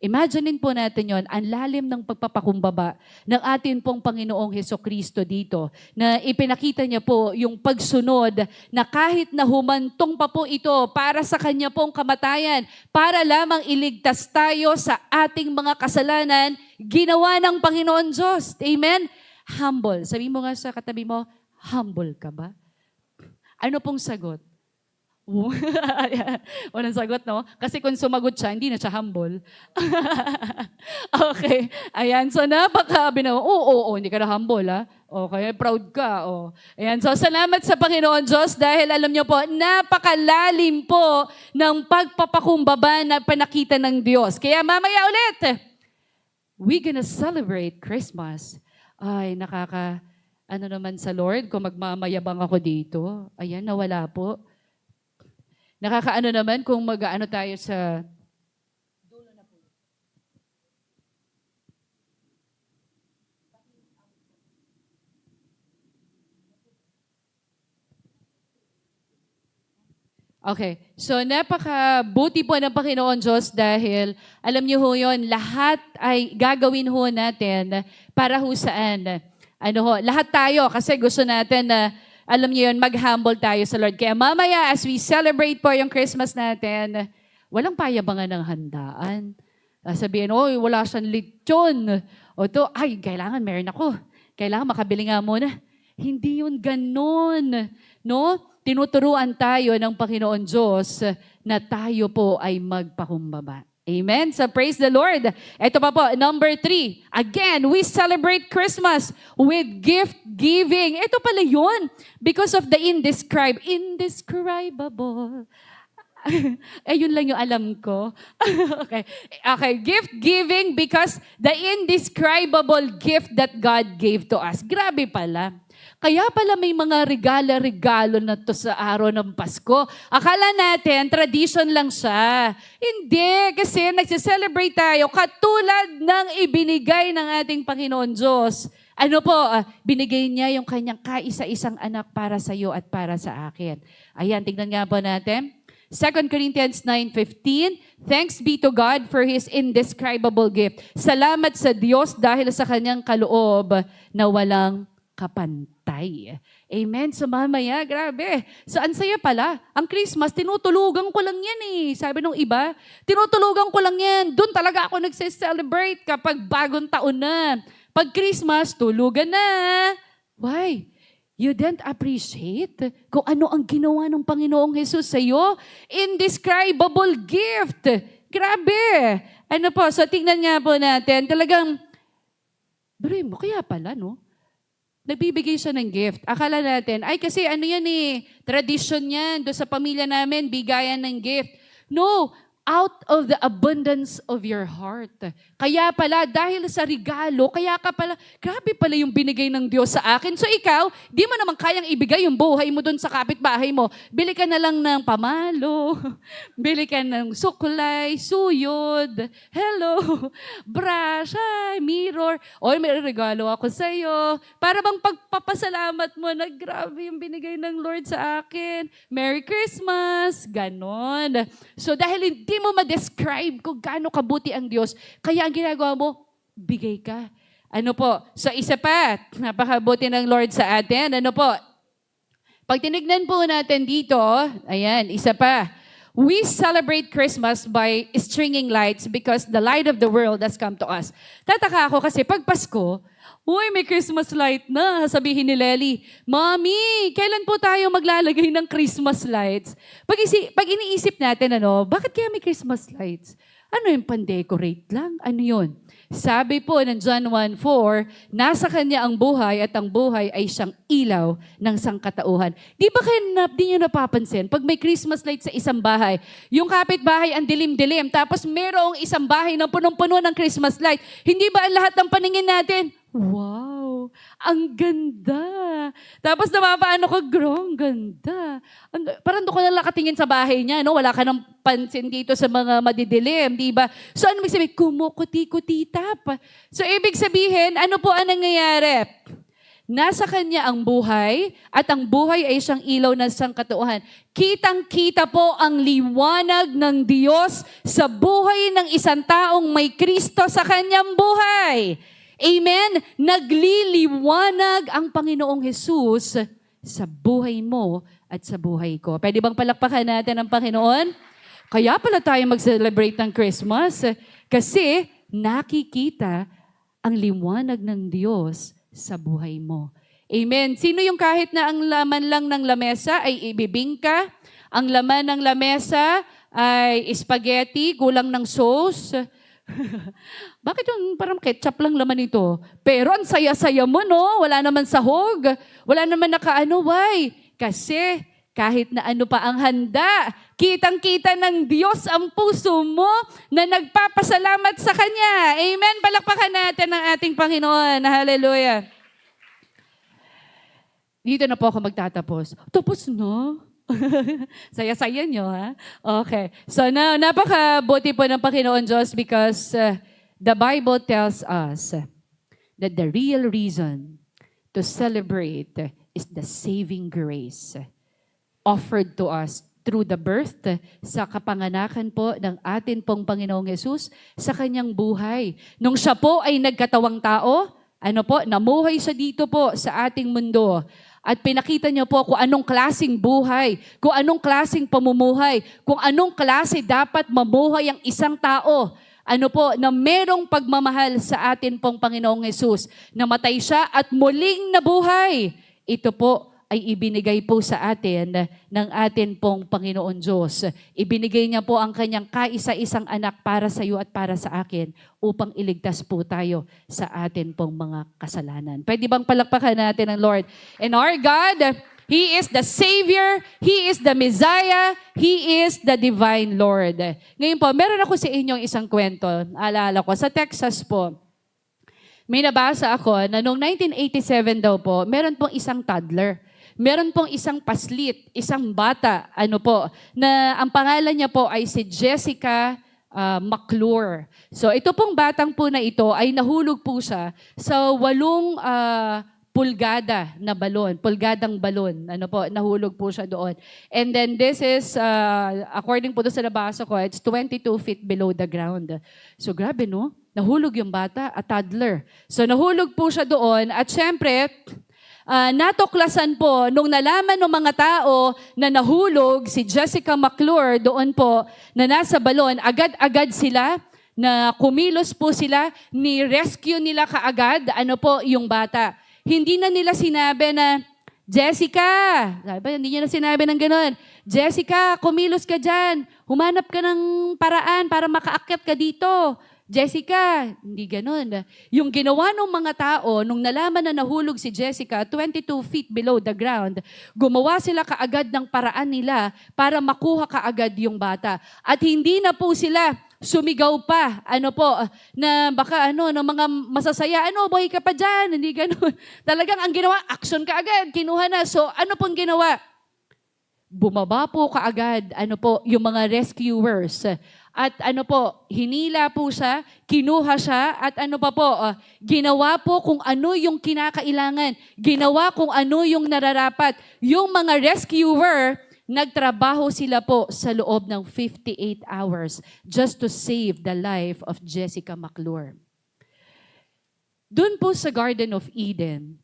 Imaginein po natin yon, ang lalim ng pagpapakumbaba ng atin pong Panginoong Hesukristo dito, na ipinakita niya po yung pagsunod na kahit na humantong pa po ito para sa kanya pong kamatayan, para lamang iligtas tayo sa ating mga kasalanan, ginawa ng Panginoon Diyos. Amen? Humble. Sabi mo nga sa katabi mo, humble ka ba? Ano pong sagot? Walang sagot, no? Kasi kung sumagot siya, hindi na siya humble. Okay. Ayan. So, oo, hindi ka na humble, ha? Okay. Proud ka, oh. Ayan. So, salamat sa Panginoon Diyos dahil alam niyo po, napakalalim po ng pagpapakumbaba na panakita ng Diyos. Kaya mamaya ulit, we gonna celebrate Christmas. Ay, ano naman sa Lord, kung magmamayabang ako dito. Ayan, nawala po. Nakakaano naman kung mag-ano tayo sa dulo na po. Okay. So, napakabuti po ng Panginoon Diyos dahil, alam niyo ho yun, lahat ay gagawin ho natin para ho saan. Lahat tayo kasi gusto natin na alam niyo yun, mag-humble tayo sa Lord. Kaya mamaya, as we celebrate po yung Christmas natin, walang payabangan ng handaan. Sabihin, wala siyang lechon. O to, kailangan meron ako. Kailangan makabili nga muna. Hindi yun ganun. No? Tinuturuan tayo ng Panginoon Diyos na tayo po ay magpakumbaba. Amen? So praise the Lord. Ito pa po, number 3. Again, we celebrate Christmas with gift giving. Ito pala yun. Because of the indescribable. Yun lang yung alam ko. Okay, gift giving because the indescribable gift that God gave to us. Grabe pala. Kaya pala may mga regalo na to sa araw ng Pasko. Akala natin, tradition lang siya. Hindi, kasi nagsiselebrate tayo katulad ng ibinigay ng ating Panginoon Diyos. Binigay niya yung kanyang kaisa-isang anak para sa iyo at para sa akin. Ayan, tingnan nga po natin. 2 Corinthians 9:15, thanks be to God for His indescribable gift. Salamat sa Diyos dahil sa kanyang kaloob na walang kapantay. Amen. So mamaya, grabe. So ang saya pala. Ang Christmas, tinutulugan ko lang yan eh. Sabi nung iba, tinutulugan ko lang yan. Doon talaga ako nagse-celebrate kapag bagong taon na. Pag Christmas, tulugan na. Why? You didn't appreciate kung ano ang ginawa ng Panginoong Jesus sa iyo. Indescribable gift. Grabe. Ano po, so tingnan nga po natin, talagang, bro mo, kaya pala, no? Nagbibigay siya ng gift. Akala natin, ay kasi ano yan tradition yan, doon sa pamilya namin, bigayan ng gift. No, out of the abundance of your heart. Kaya pala, dahil sa regalo, kaya ka pala, grabe pala yung binigay ng Diyos sa akin. So ikaw, di mo naman kayang ibigay yung buhay mo doon sa kapitbahay mo. Bili ka na lang ng pamalo, bili ka ng suklay, suyod, hello, brush, mirror, oy, may regalo ako sa iyo. Para bang pagpapasalamat mo na grabe yung binigay ng Lord sa akin. Merry Christmas, ganon. So dahil hindi mo ma-describe kung gaano kabuti ang Diyos, kaya ang ginagawa mo, bigay ka. Ano po? So isa pa, napakabuti ng Lord sa atin. Ano po? Pag tinignan po natin dito, ayan, isa pa. We celebrate Christmas by stringing lights because the light of the world has come to us. Tataka ako kasi pag Pasko, uy, may Christmas light na, sabihin ni Lely, Mommy, kailan po tayo maglalagay ng Christmas lights? Pag iniisip natin, bakit kaya may Christmas lights? Ano yung pan-decorate lang? Ano yun? Sabi po ng John 1:4, nasa Kanya ang buhay at ang buhay ay siyang ilaw ng sangkatauhan. Di ba di nyo napapansin, pag may Christmas light sa isang bahay, yung kapitbahay ang dilim-dilim, tapos merong isang bahay na punong-puno ng Christmas light, hindi ba ang lahat ng paningin natin, wow, ang ganda. Tapos napapaano ko, ang ganda. Parang doon ko na nakatingin sa bahay niya, no? Wala ka nang pansin dito sa mga madidilim, di ba? So ano ibig sabihin? Kumukuti-kutitap. So ibig sabihin, ano po ang nangyayari? Nasa Kanya ang buhay at ang buhay ay siyang ilaw ng sangkatauhan. Kitang-kita po ang liwanag ng Diyos sa buhay ng isang taong may Kristo sa kanyang buhay. Amen? Nagliliwanag ang Panginoong Jesus sa buhay mo at sa buhay ko. Pwede bang palakpakan natin ang Panginoon? Kaya pala tayo mag-celebrate ng Christmas kasi nakikita ang liwanag ng Diyos sa buhay mo. Amen? Sino yung kahit na ang laman lang ng lamesa ay ibibingka, ang laman ng lamesa ay spaghetti, kulang ng sauce, bakit yung parang ketchup lang laman ito? Pero ang saya-saya mo, no? Wala naman sahog. Wala naman nakaano, why? Kasi kahit na ano pa ang handa, kitang-kita ng Diyos ang puso mo na nagpapasalamat sa Kanya. Amen? Palakpakan natin ang ating Panginoon. Hallelujah. Dito na po ako magtatapos. Tapos na. Saya-saya nyo, ha? Okay. So, napakabuti po ng Panginoon Diyos because the Bible tells us that the real reason to celebrate is the saving grace offered to us through the birth, sa kapanganakan po ng atin pong Panginoong Jesus sa kanyang buhay. Nung siya po ay nagkatawang tao, namuhay siya dito po sa ating mundo. At pinakita niyo po kung anong klaseng buhay, kung anong klaseng pamumuhay, kung anong klase dapat mamuhay ang isang tao. Na merong pagmamahal sa atin pong Panginoong Jesus. Namatay siya at muling nabuhay. Ito po ay ibinigay po sa atin ng atin pong Panginoon Diyos. Ibinigay niya po ang kanyang kaisa-isang anak para sa iyo at para sa akin upang iligtas po tayo sa atin pong mga kasalanan. Pwede bang palakpakan natin ang Lord? And our God, He is the Savior, He is the Messiah, He is the Divine Lord. Ngayon po, meron ako sa inyong isang kwento. Alala ko, sa Texas po, may nabasa ako na noong 1987 daw po, meron pong isang toddler. Meron pong isang paslit, isang bata, na ang pangalan niya po ay si Jessica McClure. So ito pong batang po na ito ay nahulog po siya sa 8 pulgada na balon, pulgadang balon. Nahulog po siya doon. And then this is, according po doon sa nabasa ko, it's 22 feet below the ground. So grabe, no? Nahulog yung bata, a toddler. So nahulog po siya doon at syempre, natuklasan po, nung nalaman ng mga tao na nahulog si Jessica McClure doon po, na nasa balon, agad-agad sila, na kumilos po sila, ni-rescue nila kaagad, yung bata. Hindi na nila sinabi na, Jessica! Sabi ba, hindi niya na sinabi ng gano'n. Jessica, kumilos ka dyan. Humanap ka ng paraan para makaakyat ka dito. Jessica, hindi gano'n. Yung ginawa ng mga tao, nung nalaman na nahulog si Jessica, 22 feet below the ground, gumawa sila kaagad ng paraan nila para makuha kaagad yung bata. At hindi na po sila sumigaw pa, na baka ng mga masasaya, boy ka pa dyan, hindi gano'n. Talagang ang ginawa, action ka agad, kinuha na. So ano pong ginawa? Bumaba po kaagad, yung mga rescuers. At hinila po siya, kinuha siya, at ginawa po kung ano yung kinakailangan. Ginawa kung ano yung nararapat. Yung mga rescuer, nagtrabaho sila po sa loob ng 58 hours just to save the life of Jessica McClure. Doon po sa Garden of Eden,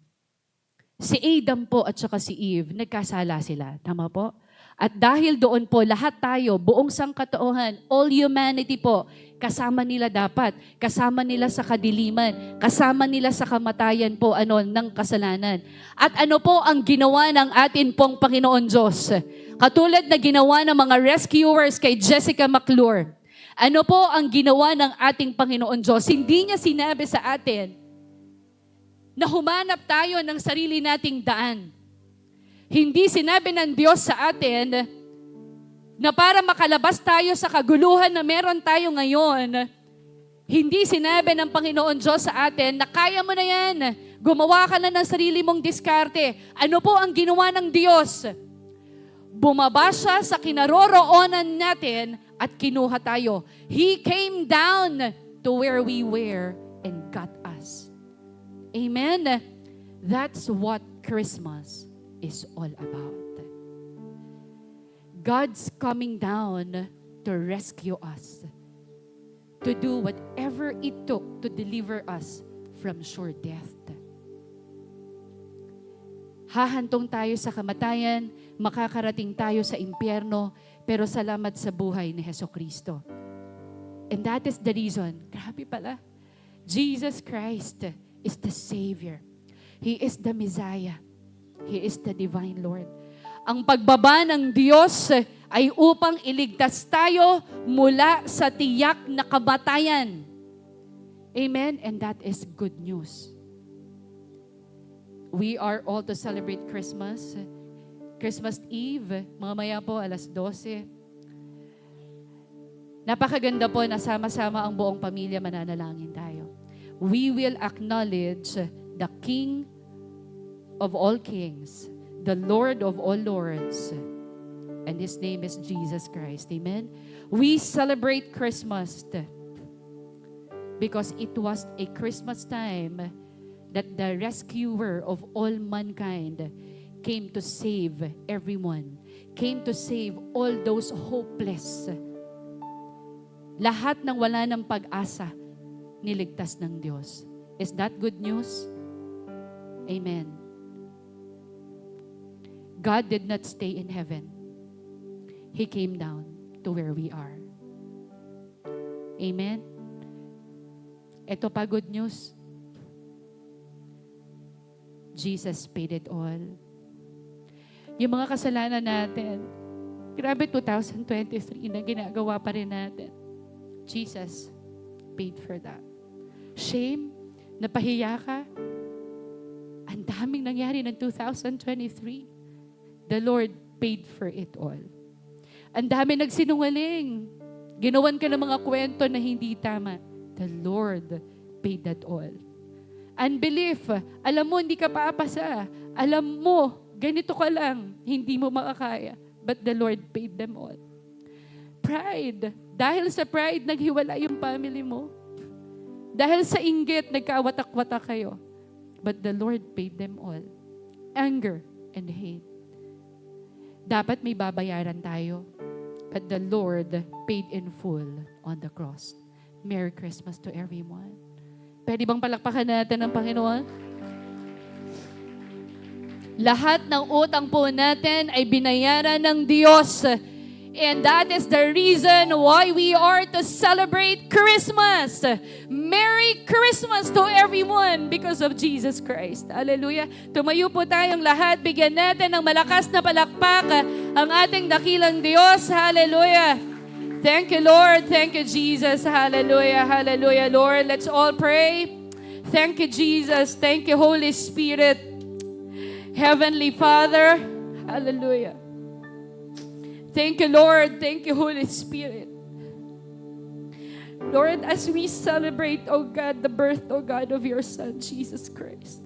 si Adam po at saka si Eve, nagkasala sila. Tama po? At dahil doon po, lahat tayo, buong sangkatauhan, all humanity po, kasama nila dapat, kasama nila sa kadiliman, kasama nila sa kamatayan po ng kasalanan. At ano po ang ginawa ng atin pong Panginoon Diyos? Katulad na ginawa ng mga rescuers kay Jessica McClure. Ano po ang ginawa ng ating Panginoon Diyos? Hindi niya sinabi sa atin na humanap tayo ng sarili nating daan. Hindi sinabi ng Diyos sa atin na para makalabas tayo sa kaguluhan na meron tayo ngayon, hindi sinabi ng Panginoon Diyos sa atin na kaya mo na yan, gumawa ka na ng sarili mong diskarte. Ano po ang ginawa ng Diyos? Bumaba siya sa kinaroroonan natin at kinuha tayo. He came down to where we were and got us. Amen? That's what Christmas is all about. God's coming down to rescue us, to do whatever it took to deliver us from sure death. Hahantong tayo sa kamatayan, makakarating tayo sa impyerno, pero salamat sa buhay ni Hesukristo. And that is the reason, grabe pala, Jesus Christ is the Savior. He is the Messiah. He is the Divine Lord. Ang pagbaba ng Diyos ay upang iligtas tayo mula sa tiyak na kamatayan. Amen? And that is good news. We are all to celebrate Christmas. Christmas Eve, mamaya po, 12:00. Napakaganda po na sama-sama ang buong pamilya mananalangin tayo. We will acknowledge the King of all kings, the Lord of all lords, and His name is Jesus Christ. Amen? We celebrate Christmas because it was a Christmas time that the rescuer of all mankind came to save everyone, came to save all those hopeless. Lahat ng wala ng pag-asa, niligtas ng Diyos. Is that good news? Amen. God did not stay in heaven. He came down to where we are. Amen? Ito pa good news. Jesus paid it all. Yung mga kasalanan natin, grabe 2023 na ginagawa pa rin natin. Jesus paid for that. Shame, napahiya ka. Ang daming nangyari ng 2023. The Lord paid for it all. Ang dami nagsinungaling. Ginawan ka ng mga kwento na hindi tama. The Lord paid that all. Unbelief, alam mo hindi ka paapasa. Alam mo, ganito ka lang, hindi mo makakaya. But the Lord paid them all. Pride, dahil sa pride, naghiwala yung family mo. Dahil sa inggit, nagkawatak-watak kayo. But the Lord paid them all. Anger and hate. Dapat may babayaran tayo. But the Lord paid in full on the cross. Merry Christmas to everyone. Pwede bang palakpakan natin ang Panginoon? Lahat ng utang po natin ay binayaran ng Diyos. And that is the reason why we are to celebrate Christmas. Merry Christmas to everyone because of Jesus Christ. Hallelujah. Tumayo po tayong lahat. Bigyan natin ng malakas na palakpak ang ating dakilang Diyos. Hallelujah. Thank you, Lord. Thank you, Jesus. Hallelujah. Hallelujah, Lord. Let's all pray. Thank you, Jesus. Thank you, Holy Spirit. Heavenly Father. Hallelujah. Thank you, Lord. Thank you, Holy Spirit. Lord, as we celebrate, oh God, the birth, oh God, of your Son, Jesus Christ.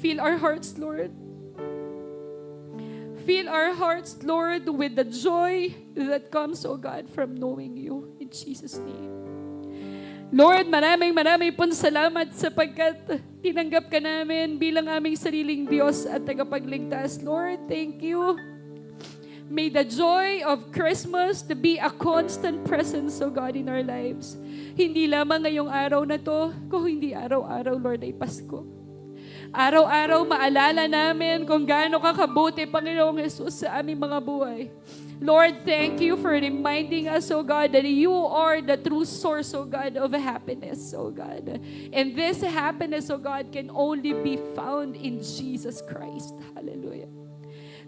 Fill our hearts, Lord. Fill our hearts, Lord, with the joy that comes, oh God, from knowing you. In Jesus' name. Lord, maraming pong salamat sapagkat tinanggap ka namin bilang aming sariling Diyos at tagapagligtas. Lord, thank you. May the joy of Christmas to be a constant presence, O God, in our lives. Hindi lamang ngayong araw na to, kung hindi araw-araw, Lord, ay Pasko. Araw-araw maalala namin kung gaano kakabuti, Panginoong Jesus, sa aming mga buhay. Lord, thank you for reminding us, O God, that you are the true source, O God, of happiness, O God. And this happiness, O God, can only be found in Jesus Christ. Hallelujah.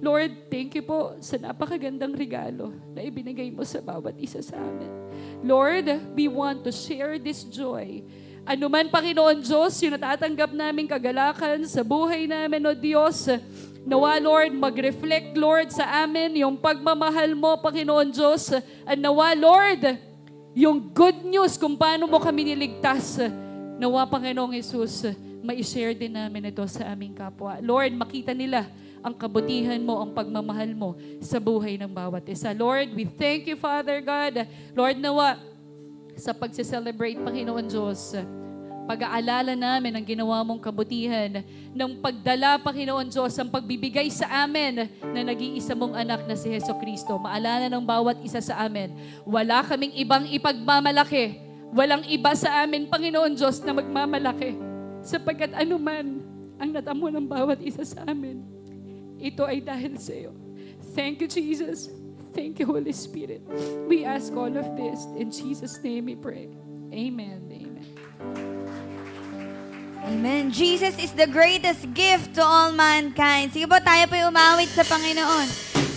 Lord, thank you po sa napakagandang regalo na ibinigay mo sa bawat isa sa amin. Lord, we want to share this joy. Ano man, Panginoon Diyos, yung natatanggap naming kagalakan sa buhay namin, O Diyos, nawa, Lord, mag-reflect, Lord, sa amin yung pagmamahal mo, Panginoon Diyos. At nawa, Lord, yung good news kung paano mo kami niligtas. Nawa, Panginoong Jesus, ma-share din namin ito sa aming kapwa. Lord, makita nila ang kabutihan mo, ang pagmamahal mo sa buhay ng bawat isa. Lord, we thank you, Father God. Lord, nawa, sa pagse-celebrate, Panginoon Diyos, pag-aalala namin ang ginawa mong kabutihan, ng pagdala, Panginoon Diyos, ang pagbibigay sa amin na nag-iisa mong anak na si Jesucristo. Maalala ng bawat isa sa amin, wala kaming ibang ipagmamalaki. Walang iba sa amin, Panginoon Diyos, na magmamalaki. Sapagkat anuman ang natamo ng bawat isa sa amin, ito ay dahil sa iyo. Thank you, Jesus. Thank you, Holy Spirit. We ask all of this in Jesus' name we pray. Amen. Amen. Amen. Jesus is the greatest gift to all mankind. Sige po, tayo po'y umawit sa Panginoon.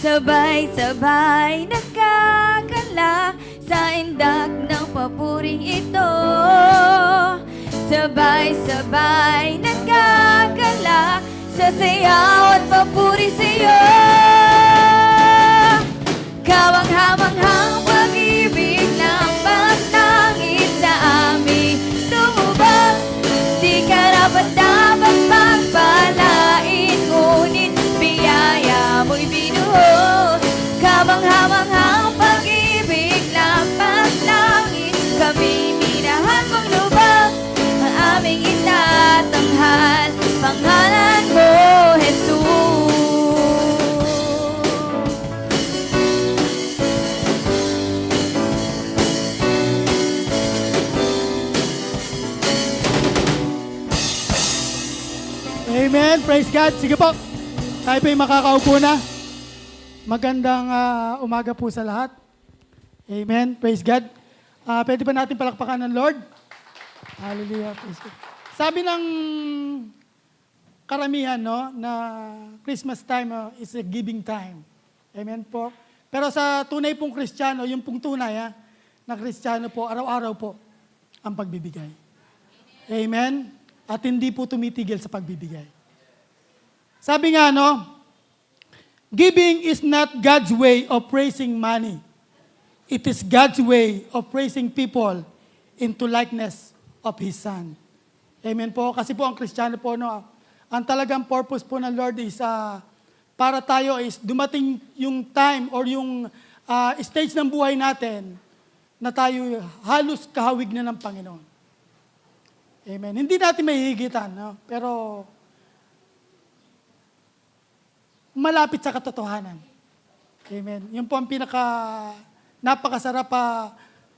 Sabay-sabay nagkakala sa indak ng papuring ito. Sabay-sabay nagkakala sa sayaw at papuri sa'yo. Kawang-hamanghang pag-ibig ng paglangit sa amin tumubas. Di karapat-dapat pagpalain, ngunit biyaya mo'y binuhos. Kawang-hamanghang pag-ibig ng paglangit, kami minahal mong lubos. Ang aming itatanghal, pangalan mo, Jesus. Amen. Praise God. Sige po. Tayo po'y makakaupo na. Magandang umaga po sa lahat. Amen. Praise God. Pwede ba natin palakpakan ng Lord? Hallelujah. Praise God. Sabi ng karamihan, no, na Christmas time is a giving time. Amen po. Pero sa tunay pong Kristiyano, yung pong tunay na Kristiyano po, araw-araw po ang pagbibigay. Amen. At hindi po tumitigil sa pagbibigay. Sabi nga, no, giving is not God's way of raising money. It is God's way of raising people into likeness of His Son. Amen po. Kasi po ang Kristiyano po, no, ang talagang purpose po ng Lord is para tayo is dumating yung time or yung stage ng buhay natin na tayo halos kahawig na ng Panginoon. Amen. Hindi natin mahihigitan, no? Pero malapit sa katotohanan. Amen. Yun po ang napakasarap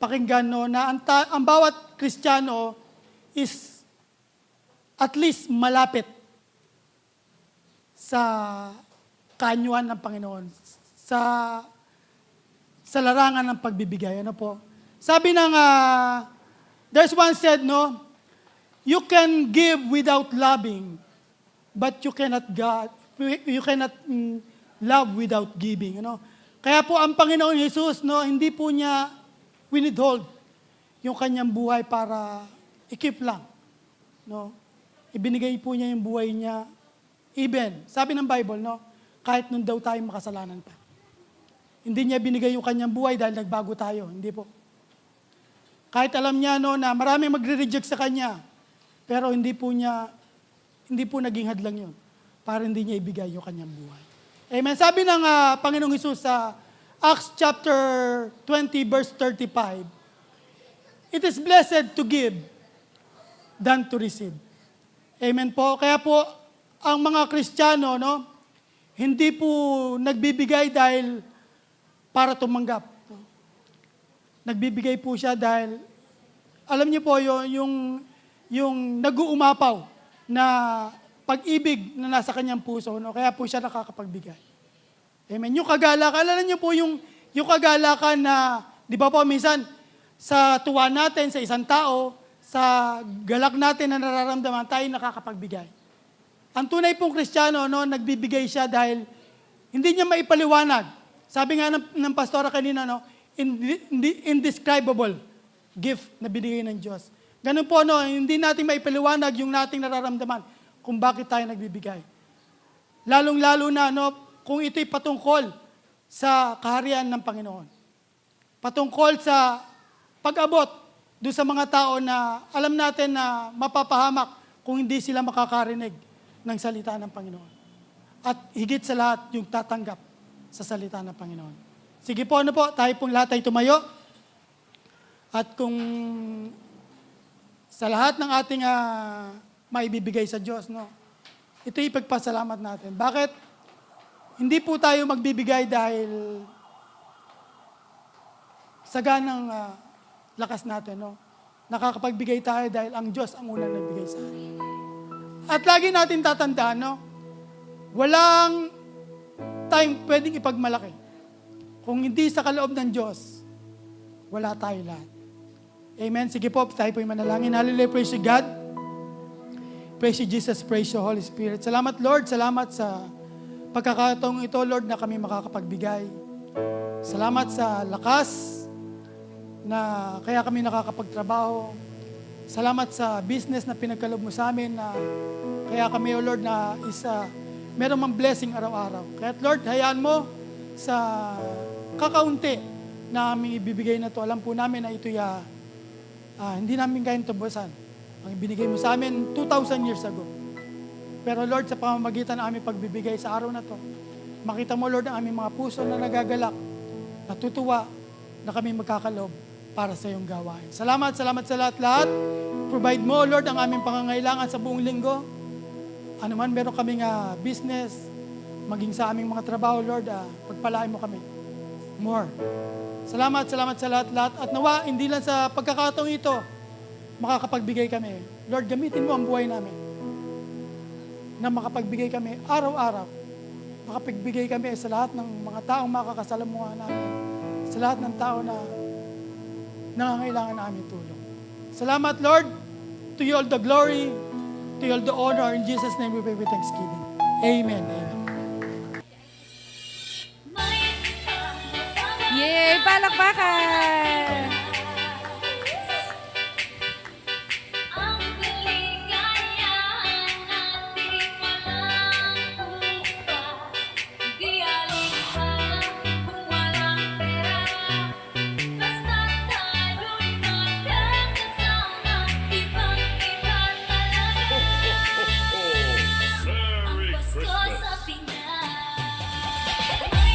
pakinggan, no, na ang bawat Kristiyano is at least malapit sa kaanyuan ng Panginoon. Sa sa larangan ng pagbibigay. Ano po? Sabi ng, there's one said, no, you can give without loving, but you cannot love without giving. Ano? Kaya po ang Panginoon Jesus, no, hindi po niya withhold yung kanyang buhay para i-keep lang. No? Ibinigay po niya yung buhay niya, even, sabi ng Bible, no, kahit nun daw tayo makasalanan pa. Hindi niya binigay yung kanyang buhay dahil nagbago tayo. Hindi po. Kahit alam niya no, na maraming magre-reject sa kanya, pero hindi po naging hadlang yun para hindi niya ibigay yung kanyang buhay. Amen. Sabi ng Panginoong Hesus sa Acts chapter 20 verse 35, it is blessed to give than to receive. Amen po. Kaya po, ang mga Kristiyano, no, hindi po nagbibigay dahil para tumanggap. No? Nagbibigay po siya dahil, alam niyo po, yung nag-uumapaw na pag-ibig na nasa kanyang puso, no? Kaya po siya nakakapagbigay. Amen. Yung kagalakan, alam niyo po yung kagalakan na, di ba po, minsan, sa tuwa natin, sa isang tao, sa galak natin na nararamdaman, tayo nakakapagbigay. Ang tunay pong Kristiyano, no, nagbibigay siya dahil hindi niya maipaliwanag. Sabi nga ng pastora kanina, no, indescribable gift na binigay ng Diyos. Ganun po, no, hindi natin maipaliwanag yung nating nararamdaman kung bakit tayo nagbibigay. Lalong-lalo na, no, kung ito'y patungkol sa kaharian ng Panginoon. Patungkol sa pag-abot doon sa mga tao na alam natin na mapapahamak kung hindi sila makakarinig ng salita ng Panginoon. At higit sa lahat, yung tatanggap sa salita ng Panginoon. Sige po, ano po, tayo pong lahat ay tumayo. At kung sa lahat ng ating maibibigay sa Diyos, no, ito'y ipagpasalamat natin. Bakit? Hindi po tayo magbibigay dahil sa ganang lakas natin, no? Nakakapagbigay tayo dahil ang Diyos ang unang nagbigay sa atin. At lagi natin tatandaan, no? Walang tayong pwedeng ipagmalaki. Kung hindi sa kaloob ng Diyos, wala tayo lahat. Amen. Sige po, tayo po yung manalangin. Hallelujah. Praise you, God. Praise you, Jesus. Praise you, Holy Spirit. Salamat, Lord. Salamat sa pagkakataong ito, Lord, na kami makakapagbigay. Salamat sa lakas na kaya kami nakakapagtrabaho. Salamat sa business na pinagkaloob mo sa amin na kaya kami, O Lord, na meron mang blessing araw-araw. Kaya, Lord, hayaan mo sa kakaunti na aming ibibigay na to. Alam po namin na ito'y hindi namin kayang tubusan. Ang ibinigay mo sa amin 2,000 years ago. Pero Lord, sa pamamagitan ng aming pagbibigay sa araw na to, makita mo, Lord, ang aming mga puso na nagagalak, natutuwa na kami magkakaloob para sa iyong gawain. Salamat sa lahat-lahat. Provide mo, Lord, ang aming pangangailangan sa buong linggo. Ano man meron kaming business, maging sa aming mga trabaho, Lord, pagpalain mo kami. More. Salamat sa lahat-lahat. At nawa, hindi lang sa pagkakataong ito, makakapagbigay kami. Lord, gamitin mo ang buhay namin na makapagbigay kami araw-araw. Makapagbigay kami sa lahat ng mga taong makakasalamuha namin. Sa lahat ng tao na nangangailangan na aming tulong. Salamat, Lord. To you all the glory, to you all the honor. In Jesus' name we pray with thanksgiving. Amen. Amen. Yay! Palakpakan! Ang kaligayahan natin walang bukas. Di alinman kung walang pera. Basta't tayo'y magkakasama, ibang-iba talaga. Ang Pasko sa Pinas. May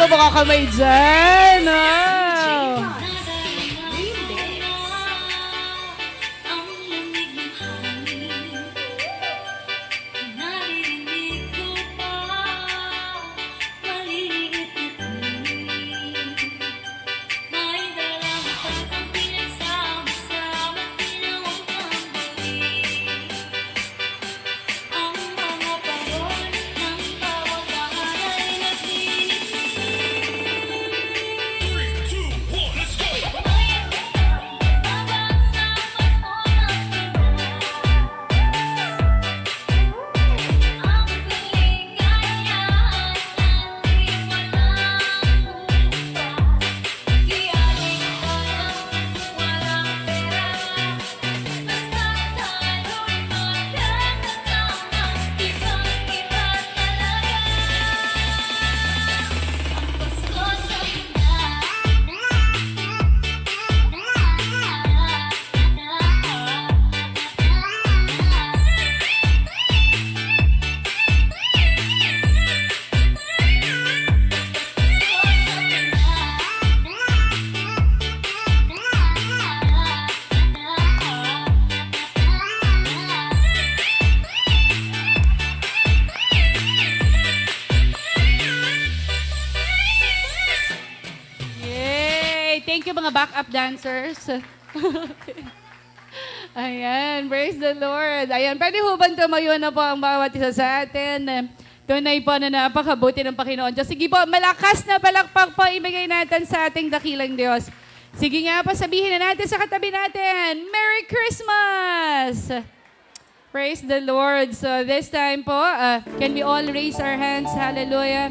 ba mga kamay dyan? Wow. Ang lamig ng hangin, naririnig ko pa, maliliit na tuwing. May dalang pasang pinagsama-sama, tinawag kang balik. Ang mga parol ng bawat tahan ay naglilitsik. 3, 2, 1, let's go! Yay! Thank you mga backup dancers. Ayan, praise the Lord. Ayan, pwede ho ba tumayo na po ang bawat isa sa atin? Tunay po na napakabuti ng Panginoon Diyos. Sige po, malakas na palakpak po ibigay natin sa ating dakilang Diyos. Sige nga po, sabihin na natin sa katabi natin, Merry Christmas! Praise the Lord. So this time po, can we all raise our hands? Hallelujah.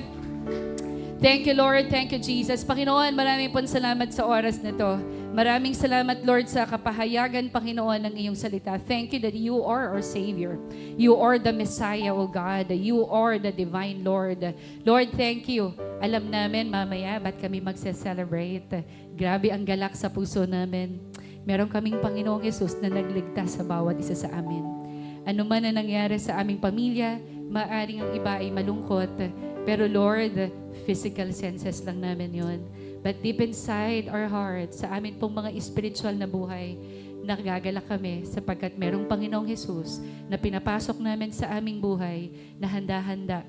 Thank you, Lord. Thank you, Jesus. Panginoon, maraming pong salamat sa oras na to. Maraming salamat, Lord, sa kapahayagan, Panginoon, ng iyong salita. Thank you that you are our Savior. You are the Messiah, O God. You are the divine Lord. Lord, thank you. Alam namin, mamaya, ba't kami magse-celebrate? Grabe ang galak sa puso namin. Meron kaming Panginoong Yesus na nagligtas sa bawat isa sa amin. Ano man ang nangyari sa aming pamilya, maaring ang iba ay malungkot. Pero Lord, physical senses lang namin yon. But deep inside our hearts, sa amin pong mga spiritual na buhay, nagagalak kami sapagkat merong Panginoong Jesus na pinapasok namin sa aming buhay na handang-handa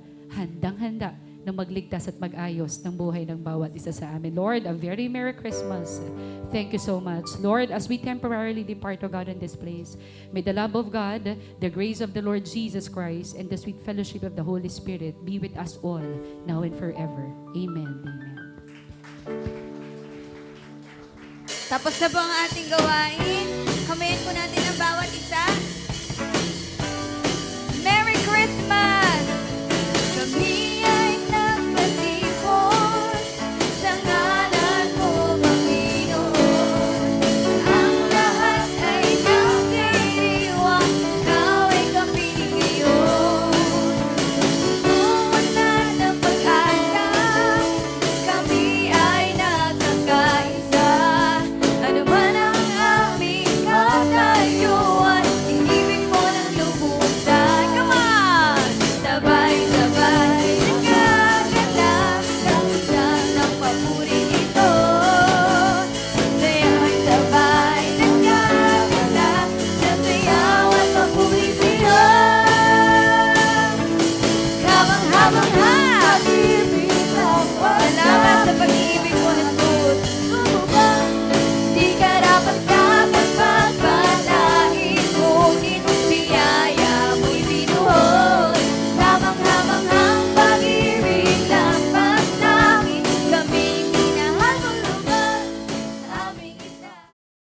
na magligtas at mag-ayos ng buhay ng bawat isa sa amin. Lord, a very Merry Christmas. Thank you so much. Lord, as we temporarily depart, O God, in this place, may the love of God, the grace of the Lord Jesus Christ, and the sweet fellowship of the Holy Spirit be with us all, now and forever. Amen. Amen. Tapos na po ang ating gawain.